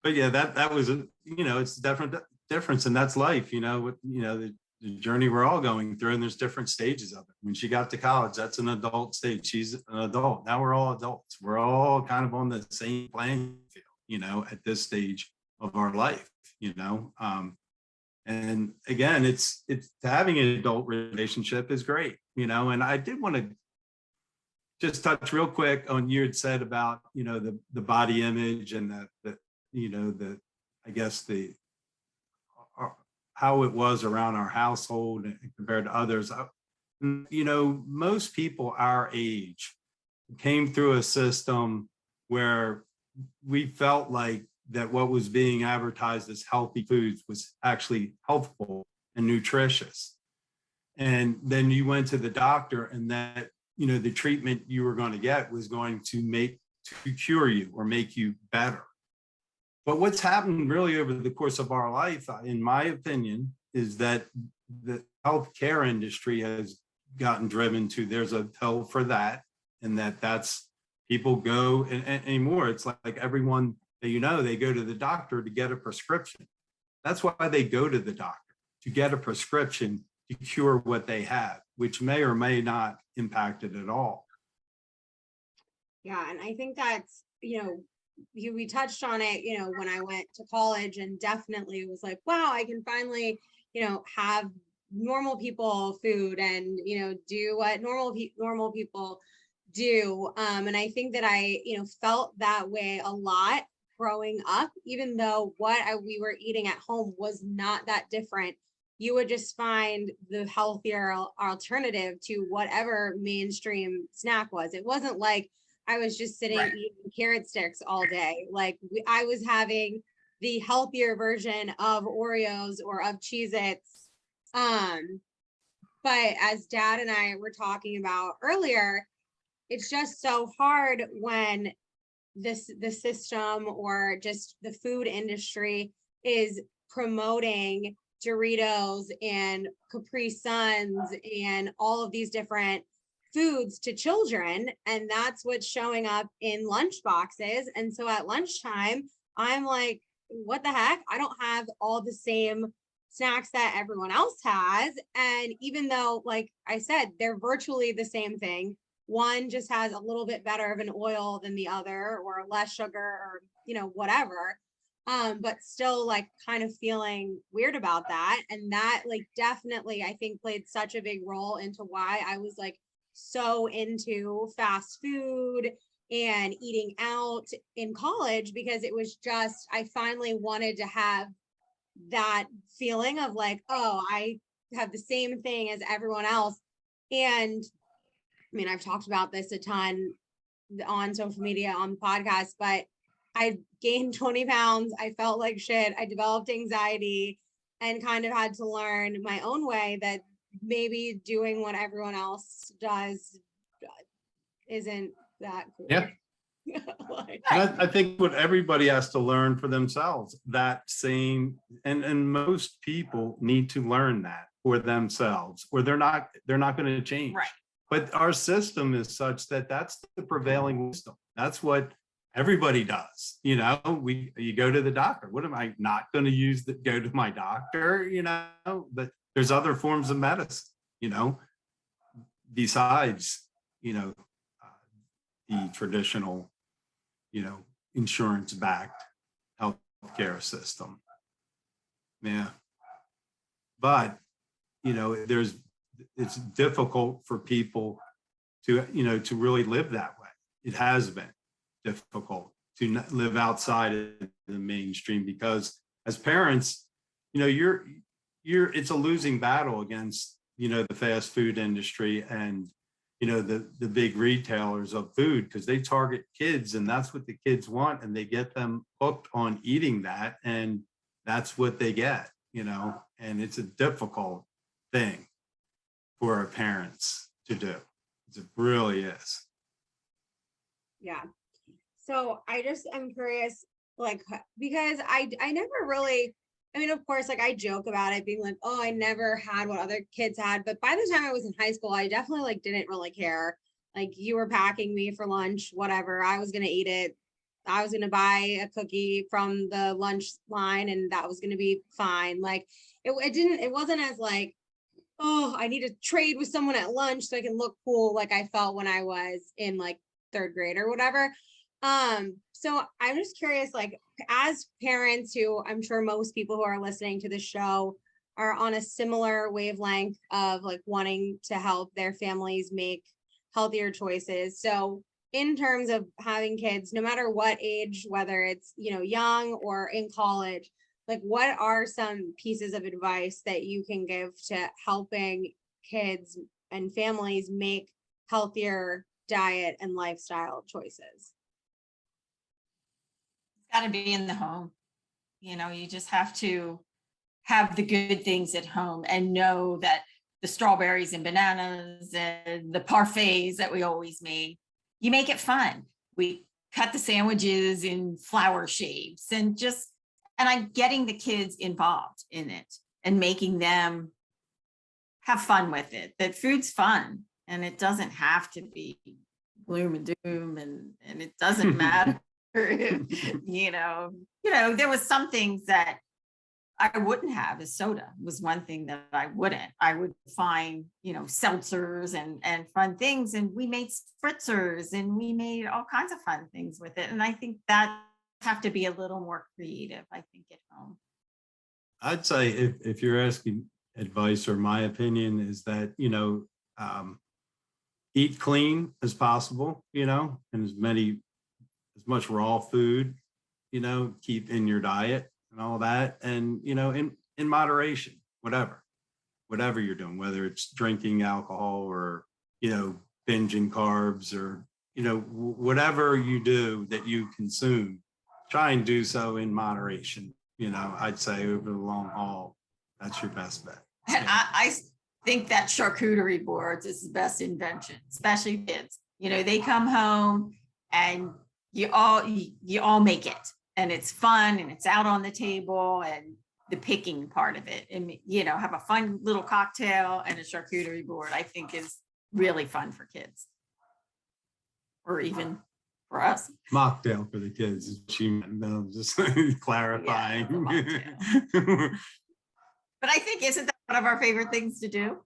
A: But yeah, that was it's difference, and that's life, with the journey we're all going through, and there's different stages of it. When she got to college, that's an adult stage. She's an adult. Now we're all adults. We're all kind of on the same playing field, at this stage of our life, and again, it's having an adult relationship is great, and I did want to just touch real quick on you had said about, the body image and I guess how it was around our household and compared to others. Most people our age came through a system where we felt like that what was being advertised as healthy foods was actually healthful and nutritious. And then you went to the doctor, and that, the treatment you were going to get was going to cure you or make you better. But what's happened really over the course of our life, in my opinion, is that the healthcare industry has gotten driven to there's a pill for that, and that's people go and anymore. It's like everyone that they go to the doctor to get a prescription. That's why they go to the doctor, to get a prescription to cure what they have, which may or may not impact it at all.
B: Yeah, and I think that's, we touched on it, when I went to college, and definitely it was like, wow, I can finally, have normal people food and, do what normal people do. And I think that I, felt that way a lot growing up, even though we were eating at home was not that different. You would just find the healthier alternative to whatever mainstream snack was. It wasn't like I was just sitting eating carrot sticks all day. Like I was having the healthier version of Oreos or of Cheez-Its. But as Dad and I were talking about earlier, it's just so hard when the system or just the food industry is promoting Doritos and Capri Suns and all of these different foods to children, and that's what's showing up in lunch boxes. And so at lunchtime, I'm like, what the heck? I don't have all the same snacks that everyone else has. And even though, like I said, they're virtually the same thing, one just has a little bit better of an oil than the other, or less sugar, or whatever, but still like kind of feeling weird about that. And that like definitely I think played such a big role into why I was like so into fast food and eating out in college, because it was just, I finally wanted to have that feeling of like, oh, I have the same thing as everyone else. And I mean, I've talked about this a ton on social media, on the podcast, but I gained 20 pounds. I felt like shit. I developed anxiety and kind of had to learn my own way that maybe doing what everyone else does isn't that cool.
A: Yeah. I think what everybody has to learn for themselves, that same, and most people need to learn that for themselves, or they're not going to change.
M: Right.
A: But our system is such that that's the prevailing wisdom. That's what everybody does. You go to the doctor. What am I not going to use that go to my doctor? But there's other forms of medicine, besides, the traditional, insurance-backed healthcare system. Yeah. But, it's difficult for people to, to really live that way. It has been difficult to live outside of the mainstream, because as parents, it's a losing battle against, the fast food industry and, the big retailers of food, because they target kids and that's what the kids want, and they get them hooked on eating that, and that's what they get, and it's a difficult thing for our parents to do. It really is.
B: Yeah. So I just am curious, like, because I never really, I mean, of course, like I joke about it being like, oh, I never had what other kids had. But by the time I was in high school, I definitely like didn't really care. Like you were packing me for lunch, whatever, I was going to eat it. I was going to buy a cookie from the lunch line and that was going to be fine. Like it wasn't as like, oh, I need to trade with someone at lunch so I can look cool, like I felt when I was in like third grade or whatever. So I'm just curious, like as parents who I'm sure most people who are listening to the show are on a similar wavelength of like wanting to help their families make healthier choices. So in terms of having kids, no matter what age, whether it's, young or in college, like what are some pieces of advice that you can give to helping kids and families make healthier diet and lifestyle choices?
M: It's got to be in the home. You just have to have the good things at home and know that the strawberries and bananas and the parfaits that we always made, you make it fun. We cut the sandwiches in flower shapes and I'm getting the kids involved in it and making them have fun with it, that food's fun and it doesn't have to be gloom and doom and it doesn't matter. There was some things that I wouldn't have. As soda was one thing that I would find, seltzers and fun things. And we made spritzers and we made all kinds of fun things with it. And I think that have to be a little more creative, I think, at home.
A: I'd say if you're asking advice, or my opinion is that, eat clean as possible, and as much raw food, keep in your diet and all that. And, in moderation, whatever you're doing, whether it's drinking alcohol or, binging carbs or, whatever you do that you consume, try and do so in moderation. I'd say over the long haul, that's your best bet.
M: And I think that charcuterie boards is the best invention, especially kids. They come home and you all make it, and it's fun, and it's out on the table, and the picking part of it, and have a fun little cocktail and a charcuterie board, I think is really fun for kids, or even for us.
A: Mocktail for the kids is what she meant. No, just clarifying.
M: Yeah, but I think, isn't that one of our favorite things to do?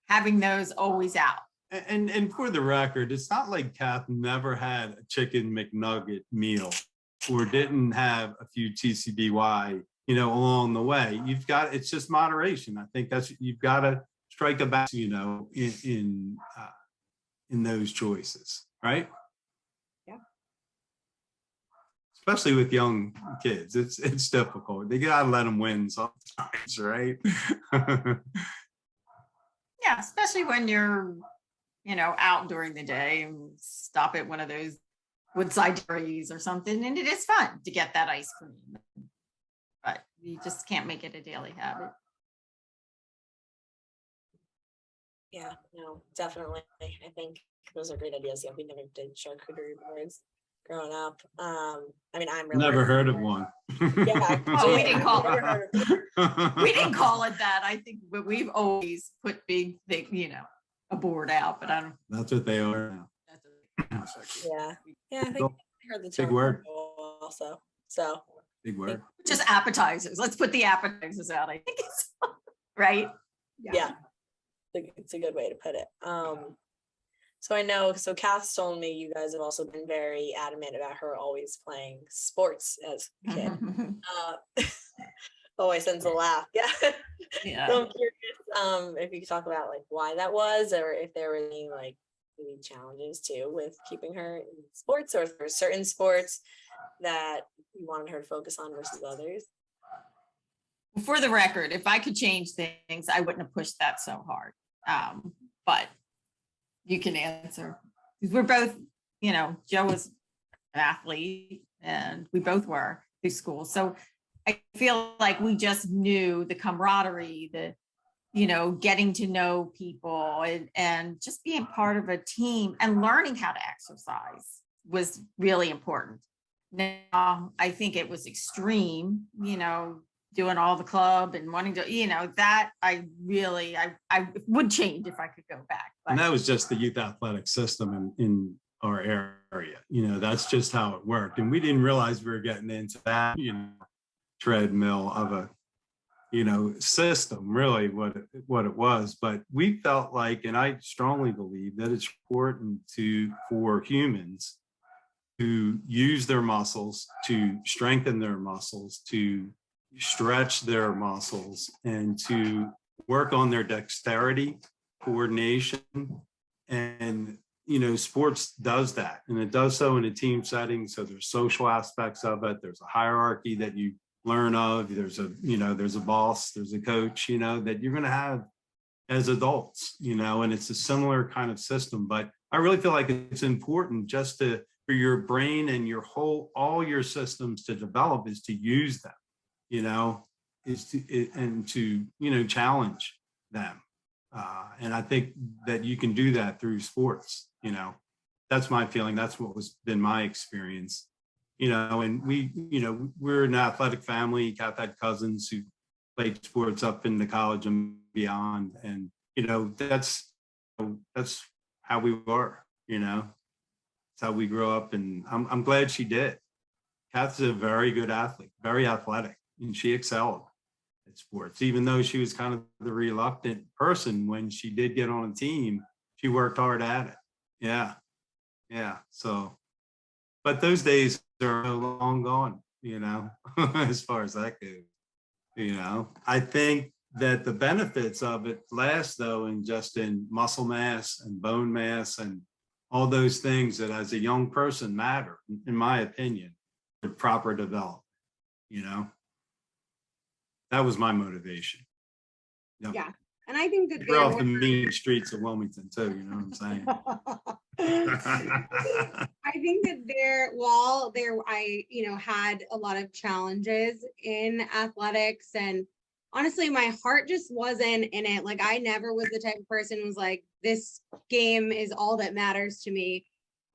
M: Having those always out.
A: And for the record, it's not like Kath never had a chicken McNugget meal or didn't have a few TCBY, along the way. It's just moderation. I think you've got to strike a balance, in those choices, right?
B: Yeah.
A: Especially with young kids, it's difficult. They gotta let them win sometimes, right?
M: Yeah, especially when you're, out during the day and stop at one of those Woodside dairies or something, and it is fun to get that ice cream, but you just can't make it a daily habit.
N: Yeah, no, definitely. I think those are great ideas. Yeah, we never did charcuterie boards growing up. I'm really
A: never heard of one.
N: Yeah,
M: we didn't call it that. I think we've always put big, a board out, but I don't.
A: That's what they are now.
N: Yeah, I think I heard the term
A: big word
N: also. So
A: big word.
M: Just appetizers. Let's put the appetizers out. I think it's right.
N: Yeah. It's a good way to put it. So I know, Kath told me you guys have also been very adamant about her always playing sports as a kid. Always sends a laugh. Yeah. So I'm curious if you could talk about why that was, or if there were any challenges too with keeping her in sports, or if there were certain sports that you wanted her to focus on versus others.
M: For the record, if I could change things, I wouldn't have pushed that so hard. But you can answer. We're both, Joe was an athlete and we both were through school. So I feel like we just knew the camaraderie, getting to know people and just being part of a team and learning how to exercise was really important. Now, I think it was extreme, doing all the club and wanting to, that I would change if I could go back. But.
A: And that was just the youth athletic system in our area. That's just how it worked. And we didn't realize we were getting into that, treadmill of a, system, really what it was. But we felt like, and I strongly believe that it's important for humans to use their muscles, to strengthen their muscles, to stretch their muscles, and to work on their dexterity, coordination. And sports does that, and it does so in a team setting. So there's social aspects of it. There's a hierarchy that you learn of. There's a boss, there's a coach, that you're going to have as adults, and it's a similar kind of system. But I really feel like it's important just for your brain and all your systems to develop is to use them, to challenge them. And I think that you can do that through sports. That's my feeling. That's what been my experience. And we're an athletic family. Kath had cousins who played sports up into college and beyond. And, that's how we were, it's how we grew up. And I'm glad she did. Kath's a very good athlete, very athletic, and she excelled at sports. Even though she was kind of the reluctant person, when she did get on a team, she worked hard at it. Yeah. So, but those days are long gone, as far as that goes. I think that the benefits of it last, though, in muscle mass and bone mass and all those things that as a young person matter, in my opinion, the proper development, That was my motivation.
B: Yep. Yeah. And I think that
A: We're off the main streets of Wilmington too, you know what I'm saying?
B: I think that while I, had a lot of challenges in athletics, and honestly, my heart just wasn't in it. Like, I never was the type of person who was like, this game is all that matters to me.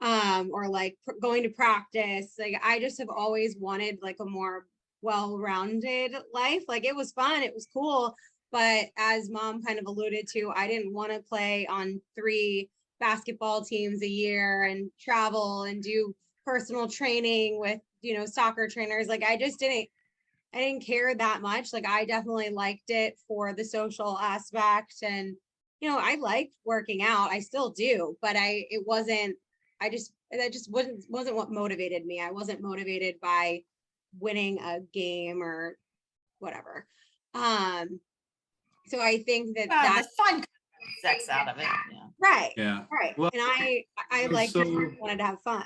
B: Or like going to practice. Like, I just have always wanted like a more well-rounded life. Like, it was fun, it was cool. But as Mom kind of alluded to, I didn't want to play on 3 basketball teams a year and travel and do personal training with, soccer trainers. Like, I didn't care that much. Like, I definitely liked it for the social aspect. And, I liked working out. I still do, but that just wasn't what motivated me. I wasn't motivated by winning a game or whatever. So I think that that's
M: fun sex out of it. Yeah.
B: Right.
A: Yeah.
B: Right.
A: Well,
B: and I like wanted to have fun.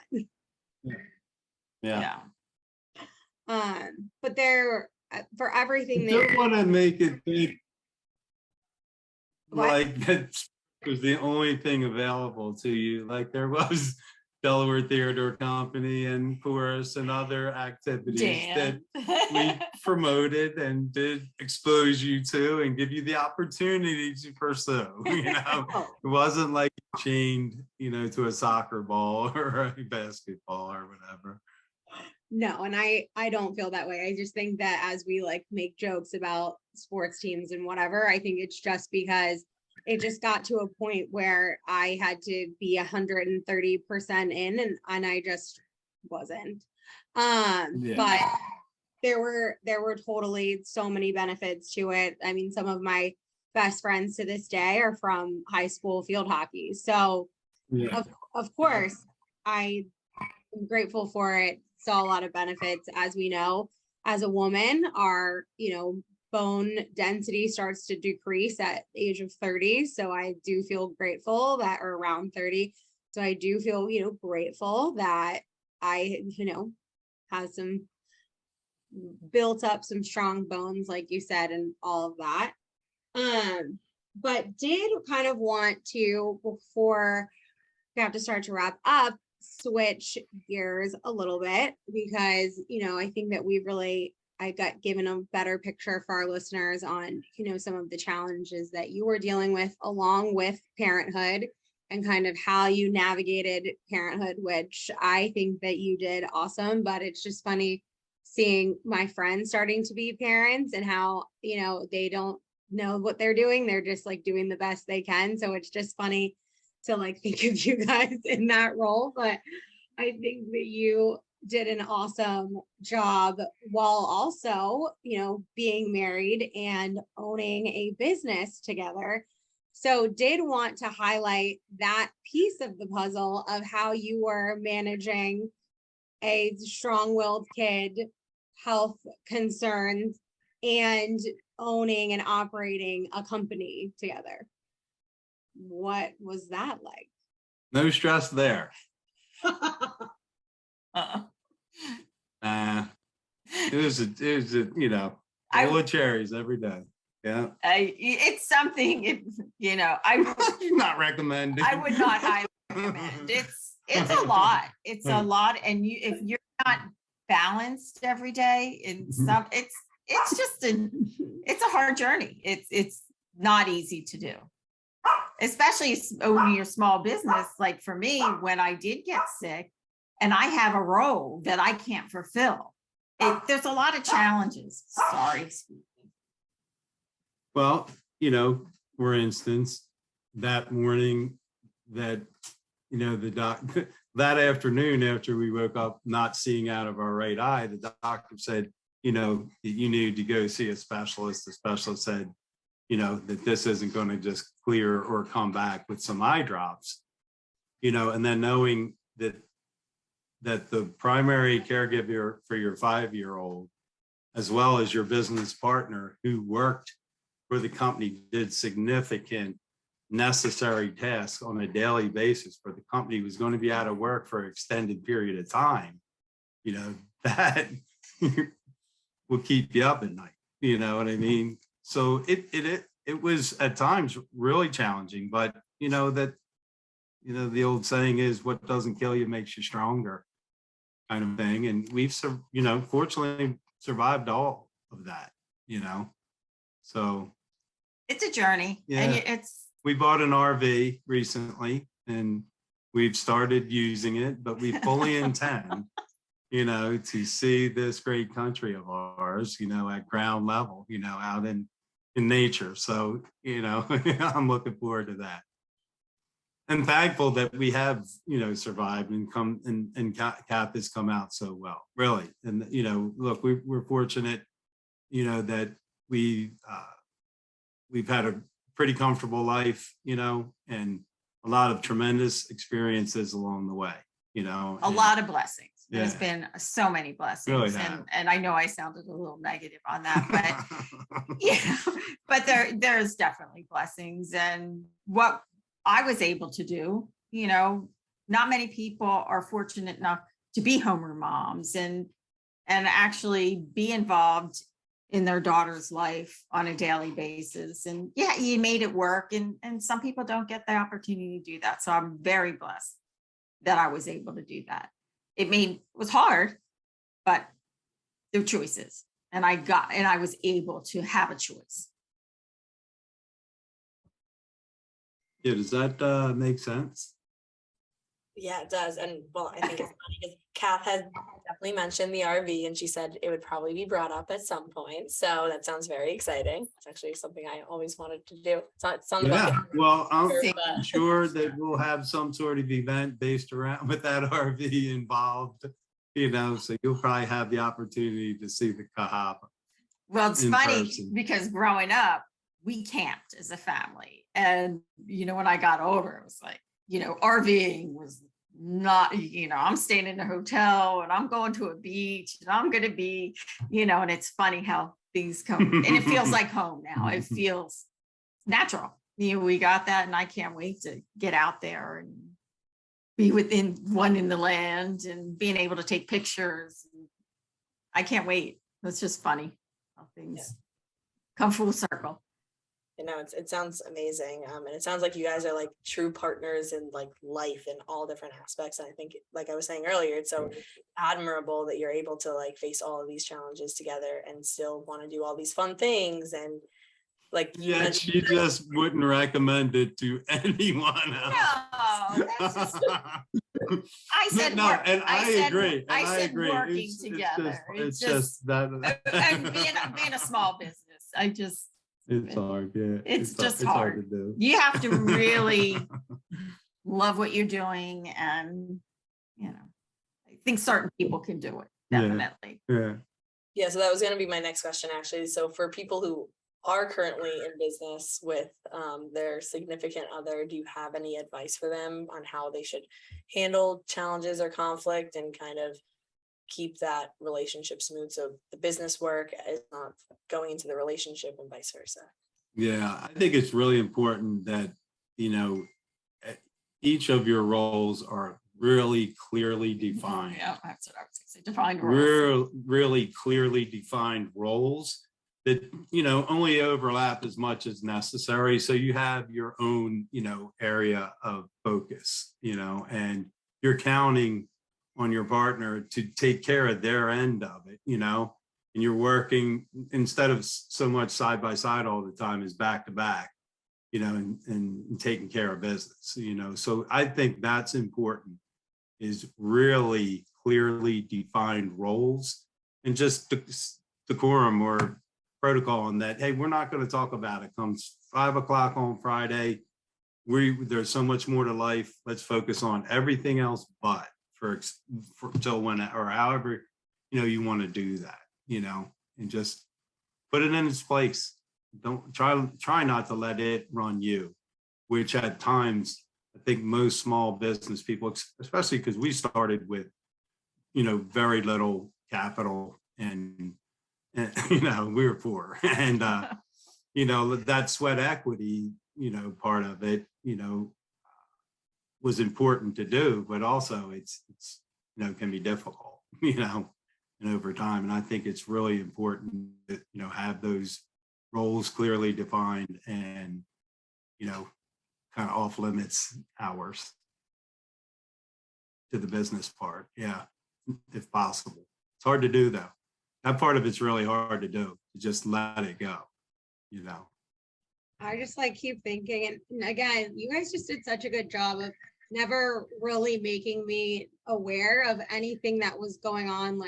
A: Yeah.
B: But for everything
A: I don't want to make it big.
B: What?
A: Like that was the only thing available to you. Like, there was Delaware Theater Company and chorus and other activities that we promoted and did expose you to and give you the opportunity to pursue. It wasn't like chained, to a soccer ball or a basketball or whatever.
B: No, and I don't feel that way. I just think that as we like make jokes about sports teams and whatever, I think it's just because it just got to a point where I had to be 130% in, and I just wasn't. But there were totally so many benefits to it. I mean, some of my best friends to this day are from high school field hockey. So of course, I am grateful for it. Saw a lot of benefits. As we know, as a woman, our, bone density starts to decrease at the age of 30. So I do feel grateful that, or around 30. So I do feel, grateful that I, have built up some strong bones, like you said, and all of that. But did kind of want to, before we have to start to wrap up, switch gears a little bit, because, I think that I got given a better picture for our listeners on, some of the challenges that you were dealing with along with parenthood and kind of how you navigated parenthood, which I think that you did awesome. But it's just funny seeing my friends starting to be parents and how, they don't know what they're doing. They're just like doing the best they can. So it's just funny to like think of you guys in that role. But I think that you did an awesome job while also, being married and owning a business together. So did want to highlight that piece of the puzzle of how you were managing a strong-willed kid, health concerns, and owning and operating a company together. What was that like?
A: No stress there. It was full of cherries every day. Yeah.
M: It's something, I
A: not recommending.
M: I would not highly recommend. It's a lot. It's a lot. And if you're not balanced every day, it's just it's a hard journey. It's not easy to do, especially owning your small business. Like for me, when I did get sick and I have a role that I can't fulfill, there's a lot of challenges. Sorry.
A: Well, for instance, that morning that, that afternoon after we woke up not seeing out of our right eye, the doctor said, that you need to go see a specialist. The specialist said, that this isn't going to just clear or come back with some eye drops, and then knowing that the primary caregiver for your 5-year-old, as well as your business partner who worked for the company, did significant necessary tasks on a daily basis for the company, was going to be out of work for an extended period of time, that will keep you up at night. You know what I mean? So it it was at times really challenging, but the old saying is what doesn't kill you makes you stronger, kind of thing. And we've, fortunately survived all of that, so.
M: It's a journey.
A: Yeah.
M: And
A: we bought an RV recently and we've started using it, but we fully intend, to see this great country of ours, at ground level, out in nature. So, I'm looking forward to that. And thankful that we have, survived and come and Kath has come out so well, really. And, look, we're fortunate, that we've had a pretty comfortable life, and a lot of tremendous experiences along the way,
M: a lot of blessings.
A: Yeah.
M: There's been so many blessings.
A: Really
M: and I know I sounded a little negative on that, but but there's definitely blessings. And what I was able to do, not many people are fortunate enough to be homeroom moms and actually be involved in their daughter's life on a daily basis. And yeah, you made it work. And some people don't get the opportunity to do that. So I'm very blessed that I was able to do that. It was hard, but there were choices. And I was able to have a choice.
A: Yeah, does that make sense?
N: Yeah, it does. And well, I think it's funny because Kath had definitely mentioned the RV and she said it would probably be brought up at some point. So that sounds very exciting. It's actually something I always wanted to do. It's on the bucket list.
A: Well, I'm
N: But-
A: sure that we'll have some sort of event based around with that RV involved, so you'll probably have the opportunity to see the Kahaba.
M: Well, it's
A: in
M: funny
A: person.
M: because growing up, we camped as a family. And, when I got older, it was like, RVing was not, I'm staying in a hotel and I'm going to a beach and I'm going to be, and it's funny how things come and it feels like home now. It feels natural. We got that and I can't wait to get out there and be within one in the land and being able to take pictures. I can't wait. It's just funny how things come full circle.
N: It sounds amazing. And it sounds like you guys are like true partners in like life in all different aspects. And I think, like I was saying earlier, it's so admirable that you're able to like face all of these challenges together and still want to do all these fun things. And like,
A: yeah, she just wouldn't recommend it to anyone else.
M: No, that's just, I said,
A: no, and I agree.
M: I said
A: agree.
M: working together.
A: It's just that.
M: And being a small business,
A: it's hard, yeah.
M: It's just hard
A: to do.
M: You have to really love what you're doing. And, I think certain people can do it. Definitely.
N: Yeah. So that was going to be my next question, actually. So for people who are currently in business with their significant other, do you have any advice for them on how they should handle challenges or conflict and kind of keep that relationship smooth so the business work is not going into the relationship and vice versa?
A: Yeah, I think it's really important that, each of your roles are really clearly defined.
M: Yeah, that's what I was going to say. Defined roles.
A: Really clearly defined roles that, only overlap as much as necessary. So you have your own, area of focus, and you're counting on your partner to take care of their end of it, and you're working instead of so much side by side all the time is back to back, and taking care of business, so I think that's important, is really clearly defined roles and just decorum or protocol on that. Hey, we're not going to talk about it. Comes 5 o'clock on Friday. There's so much more to life. Let's focus on everything else, but for till when or however you want to do that, and just put it in its place. Don't try not to let it run you, which at times I think most small business people, especially because we started with very little capital and we were poor and that sweat equity part of it was important to do, but also it's can be difficult, and over time. And I think it's really important that, have those roles clearly defined and, kind of off limits hours to the business part. Yeah, if possible. It's hard to do though. That part of it's really hard to do, to just let it go,
B: I just keep thinking, and again, you guys just did such a good job of never really making me aware of anything that was going on,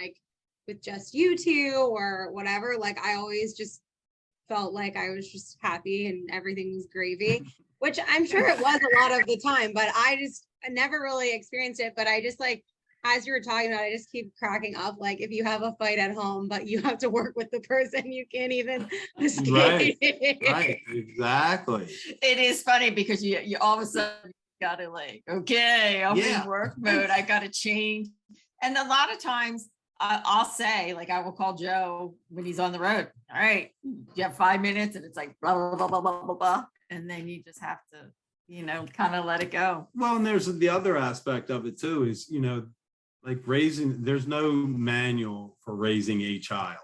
B: with just you two or whatever. I always just felt like I was just happy and everything was gravy, which I'm sure it was a lot of the time, but I never really experienced it. But I just as you were talking about, I just keep cracking up. If you have a fight at home, but you have to work with the person, you can't even escape.
A: Right, exactly.
M: It is funny because you all of a sudden gotta okay, I'm in work mode. I gotta change. And a lot of times I'll say, I will call Joe when he's on the road. All right, you have 5 minutes, and it's blah, blah, blah, blah, blah, blah, blah. And then you just have to, kind of let it go.
A: Well, and there's the other aspect of it too, is, raising, there's no manual for raising a child,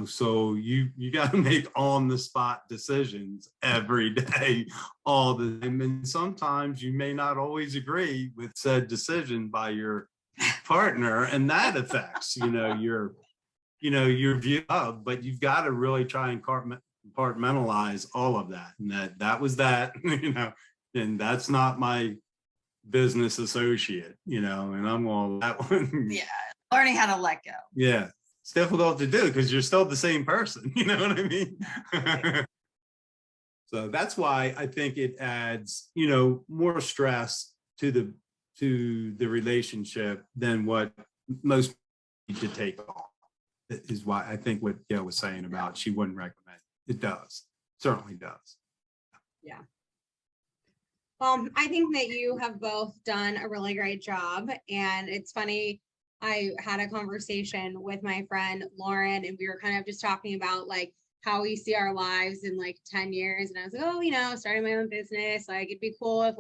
A: so you got to make on the spot decisions every day, all the time. And sometimes you may not always agree with said decision by your partner, and that affects, your view of, but you've got to really try and compartmentalize all of that. And that was that, and that's not my business associate, and I'm all that one.
M: Yeah, learning how to let go.
A: Yeah, it's difficult to do because you're still the same person, you know what I mean? So that's why I think it adds, more stress to the relationship than what most people should take on. Is why I think what Gail was saying about she wouldn't recommend. It does, certainly does.
B: Yeah. I think that you have both done a really great job. And it's funny, I had a conversation with my friend Lauren, and we were kind of just talking about how we see our lives in 10 years. And I was like, starting my own business, it'd be cool if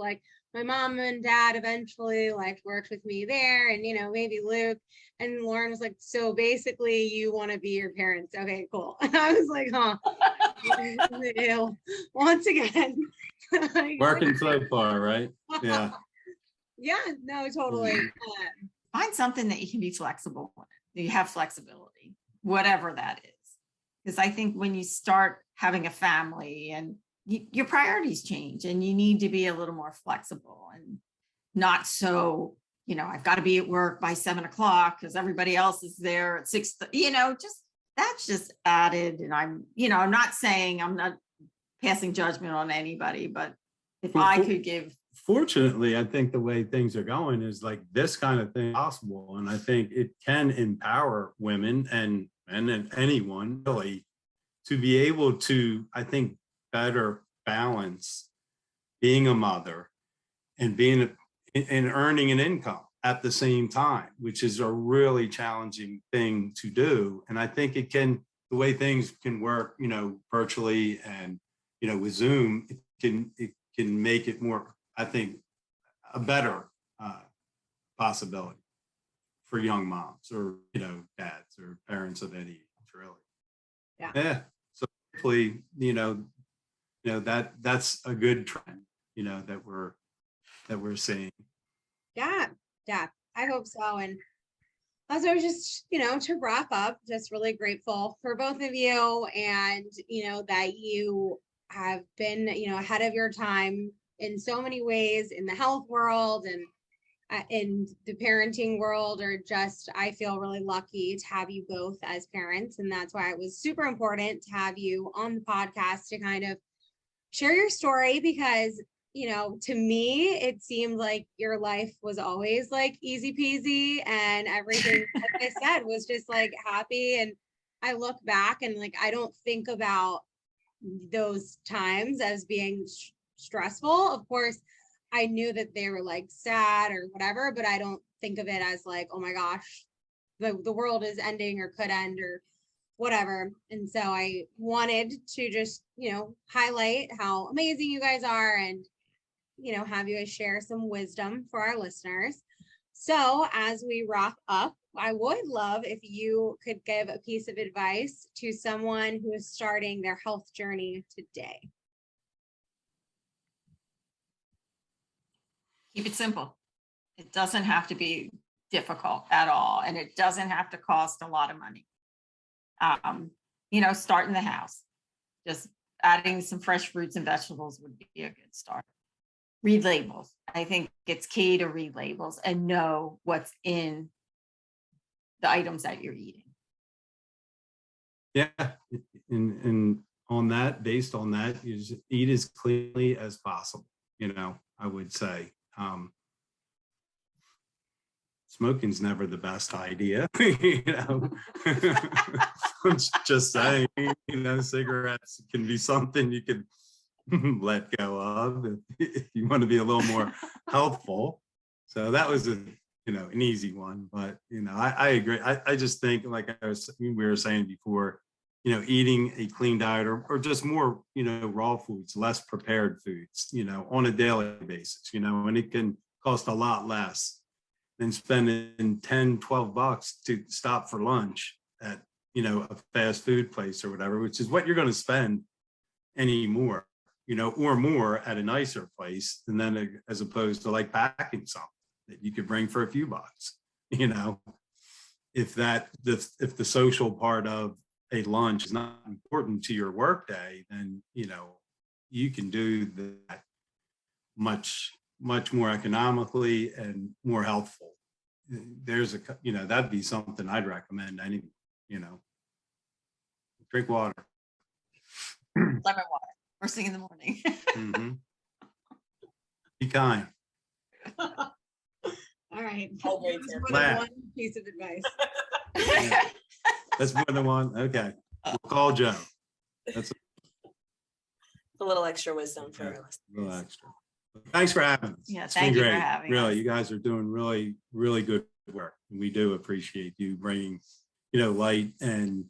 B: my mom and dad eventually worked with me there, and maybe Luke. And Lauren was like, so basically you want to be your parents. Okay, cool. And I was like, huh. Once again.
A: Working so far, right? Yeah.
B: Yeah, no, totally.
M: Find something that you can be flexible with. You have flexibility, whatever that is. Because I think when you start having a family and your priorities change, and you need to be a little more flexible and not so, I've got to be at work by 7 o'clock because everybody else is there at 6, just that's just added. And I'm not saying, I'm not passing judgment on anybody, but if I could give.
A: Fortunately, I think the way things are going is this kind of thing possible. And I think it can empower women and anyone really to be able to, I think, better balance being a mother and and earning an income at the same time, which is a really challenging thing to do. And I think the way things can work, virtually and, with Zoom, it can make it more, I think, a better possibility for young moms or, dads or parents of any age, really. Yeah. So hopefully, that's a good trend, that we're seeing.
B: Yeah, I hope so. And also just, to wrap up, just really grateful for both of you, and, that you have been, ahead of your time in so many ways in the health world and in the parenting world, or just, I feel really lucky to have you both as parents. And that's why it was super important to have you on the podcast to kind of share your story, because, to me, it seemed like your life was always easy peasy, and everything, like I said, was just happy. And I look back and I don't think about those times as being stressful. Of course, I knew that they were sad or whatever, but I don't think of it as oh my gosh, the world is ending or could end or whatever. And so I wanted to just, highlight how amazing you guys are, and, have you guys share some wisdom for our listeners. So as we wrap up, I would love if you could give a piece of advice to someone who is starting their health journey today.
M: Keep it simple. It doesn't have to be difficult at all, and it doesn't have to cost a lot of money. Start in the house. Just adding some fresh fruits and vegetables would be a good start. Read labels. I think it's key to read labels and know what's in the items that you're eating.
A: Yeah, and on that, based on that, you just eat as cleanly as possible. I would say smoking's never the best idea. I'm just saying, cigarettes can be something you can let go of if you want to be a little more healthful. So that was an easy one, but I agree. I just think, like we were saying before, eating a clean diet or just more, raw foods, less prepared foods, on a daily basis, and it can cost a lot less than spending $10-12 to stop for lunch at, a fast food place or whatever, which is what you're going to spend anymore, or more at a nicer place, and then as opposed to like packing something that you could bring for a few bucks, if the social part of a lunch is not important to your workday, then, you can do that much more economically and more healthful. There's that'd be something I'd recommend. Drink water.
M: Lemon water, first thing in the morning.
A: Mm-hmm. Be kind.
B: All right.
N: Always
B: That's more than one piece of advice.
A: Yeah. That's more than one. Okay. We'll call Joe. That's
N: a little extra wisdom for us.
A: A little extra. Thanks for having us.
M: Yeah,
A: it's
M: thank
A: been
M: you
A: great.
M: for having
A: really,
M: us.
A: You guys are doing really, really good work. And we do appreciate you bringing, light and,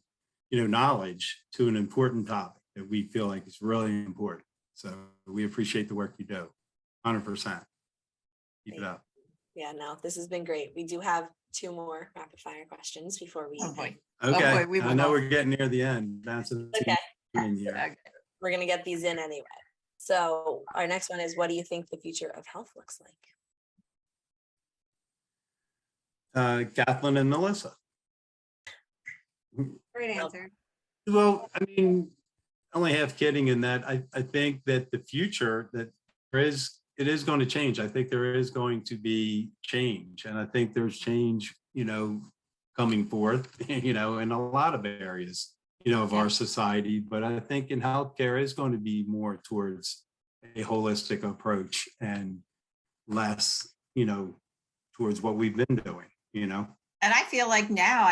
A: knowledge to an important topic that we feel like is really important. So we appreciate the work you do. 100%. Keep it up.
N: Yeah, no, this has been great. We do have 2 more rapid fire questions before we.
M: Oh boy.
A: Okay.
M: Oh boy,
A: I know we're getting near the end. Bouncing
N: Okay.
A: in here.
N: Okay. We're going to get these in anyway. So our next one is, what do you think the future of health looks like?
A: Kathlyn and Melissa.
B: Great answer.
A: Well, I mean, only half kidding in that I think that the future that it is going to change. I think there is going to be change. And I think there's change, coming forth, in a lot of areas, of our society. But I think in healthcare is going to be more towards a holistic approach and less, towards what we've been doing, And
M: I feel like now,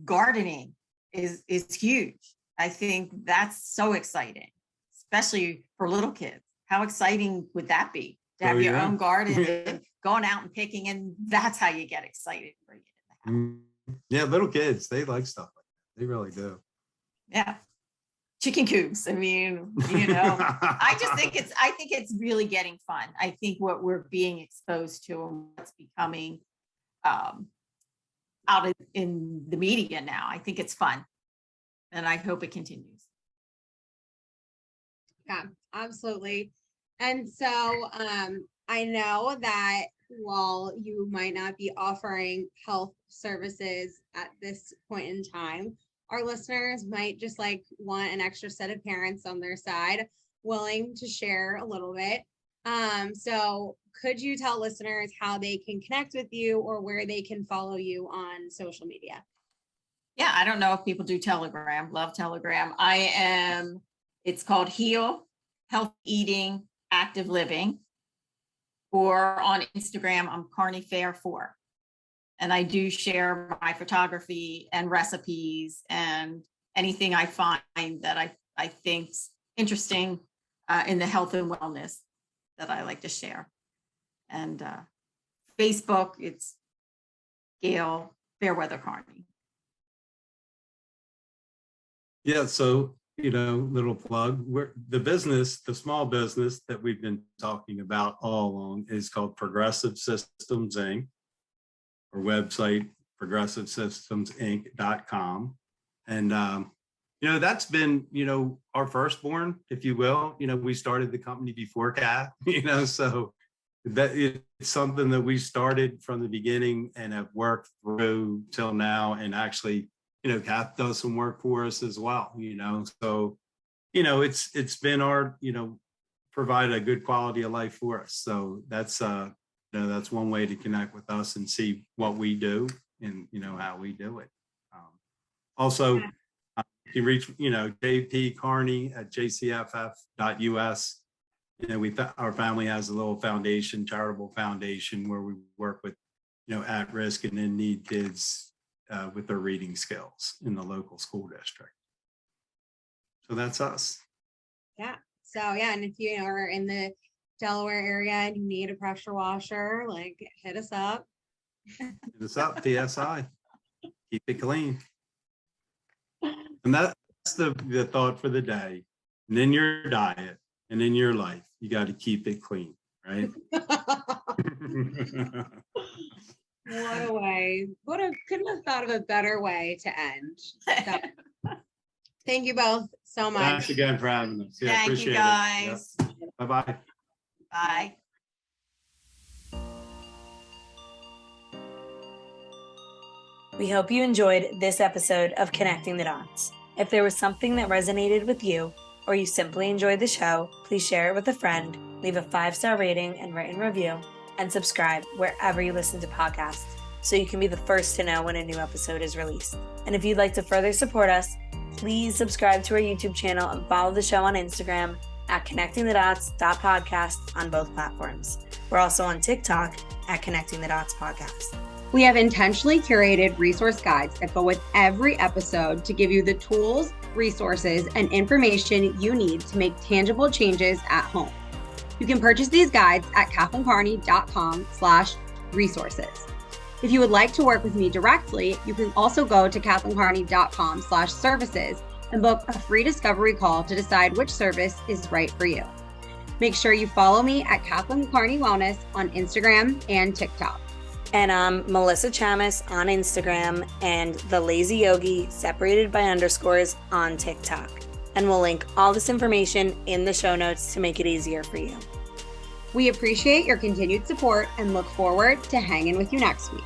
M: gardening is huge. I think that's so exciting, especially for little kids. How exciting would that be to have your own garden and going out and picking, and that's how you get excited. Bring it in the house.
A: Yeah, little kids, they like stuff like that. They really do.
M: Yeah. Chicken coops. I think it's really getting fun. I think what we're being exposed to and what's becoming out in the media now, I think it's fun. And I hope it continues.
B: Yeah, absolutely. And so I know that while you might not be offering health services at this point in time, our listeners might just want an extra set of parents on their side willing to share a little bit. So could you tell listeners how they can connect with you or where they can follow you on social media?
M: Yeah, I don't know if people do Telegram. Love Telegram. It's called Heal, Health Eating, Active Living. Or on Instagram, I'm Carney Fair 4. And I do share my photography and recipes and anything I find that I think's interesting in the health and wellness that I like to share. And Facebook, it's Gail Fairweather Carney.
A: Yeah, so, little plug. The small business that we've been talking about all along is called Progressive Systems Inc. Our website progressivesystems.inc.com. And, that's been, our firstborn, if you will. We started the company before Kath, so that it's something that we started from the beginning and have worked through till now. And actually, Kath does some work for us as well, so, it's been our, provide a good quality of life for us. So that's, that's one way to connect with us and see what we do and, how we do it. Also, you can reach, JP Carney at jcff.us. Our family has a little foundation, charitable foundation, where we work with, at-risk and in-need kids with their reading skills in the local school district. So that's us.
B: Yeah. So yeah, and if you are in the Delaware area and you need a pressure washer, like hit us up.
A: Hit us up, TSI. Keep it clean. And that's the thought for the day. And in your diet and in your life, you got to keep it clean, right?
B: What a way. Couldn't have thought of a better way to end. So, thank you both so much.
A: Thanks again for having us. Yeah,
M: Thank
A: appreciate
M: you guys.
A: it. Yeah. Bye-bye.
M: Bye.
C: We hope you enjoyed this episode of Connecting the Dots. If there was something that resonated with you, or you simply enjoyed the show, please share it with a friend, leave a 5-star rating and written review, and subscribe wherever you listen to podcasts so you can be the first to know when a new episode is released. And if you'd like to further support us, please subscribe to our YouTube channel and follow the show on Instagram at connectingthedots.podcast on both platforms. We're also on TikTok at Connecting the Dots Podcast.
B: We have intentionally curated resource guides that go with every episode to give you the tools, resources, and information you need to make tangible changes at home. You can purchase these guides at kathlyncarney.com/resources. If you would like to work with me directly, you can also go to kathlyncarney.com/services and book a free discovery call to decide which service is right for you. Make sure you follow me at Kathlyn Carney Wellness on Instagram and TikTok.
C: And I'm Melissa Chamis on Instagram and The Lazy Yogi separated by underscores on TikTok. And we'll link all this information in the show notes to make it easier for you.
B: We appreciate your continued support and look forward to hanging with you next week.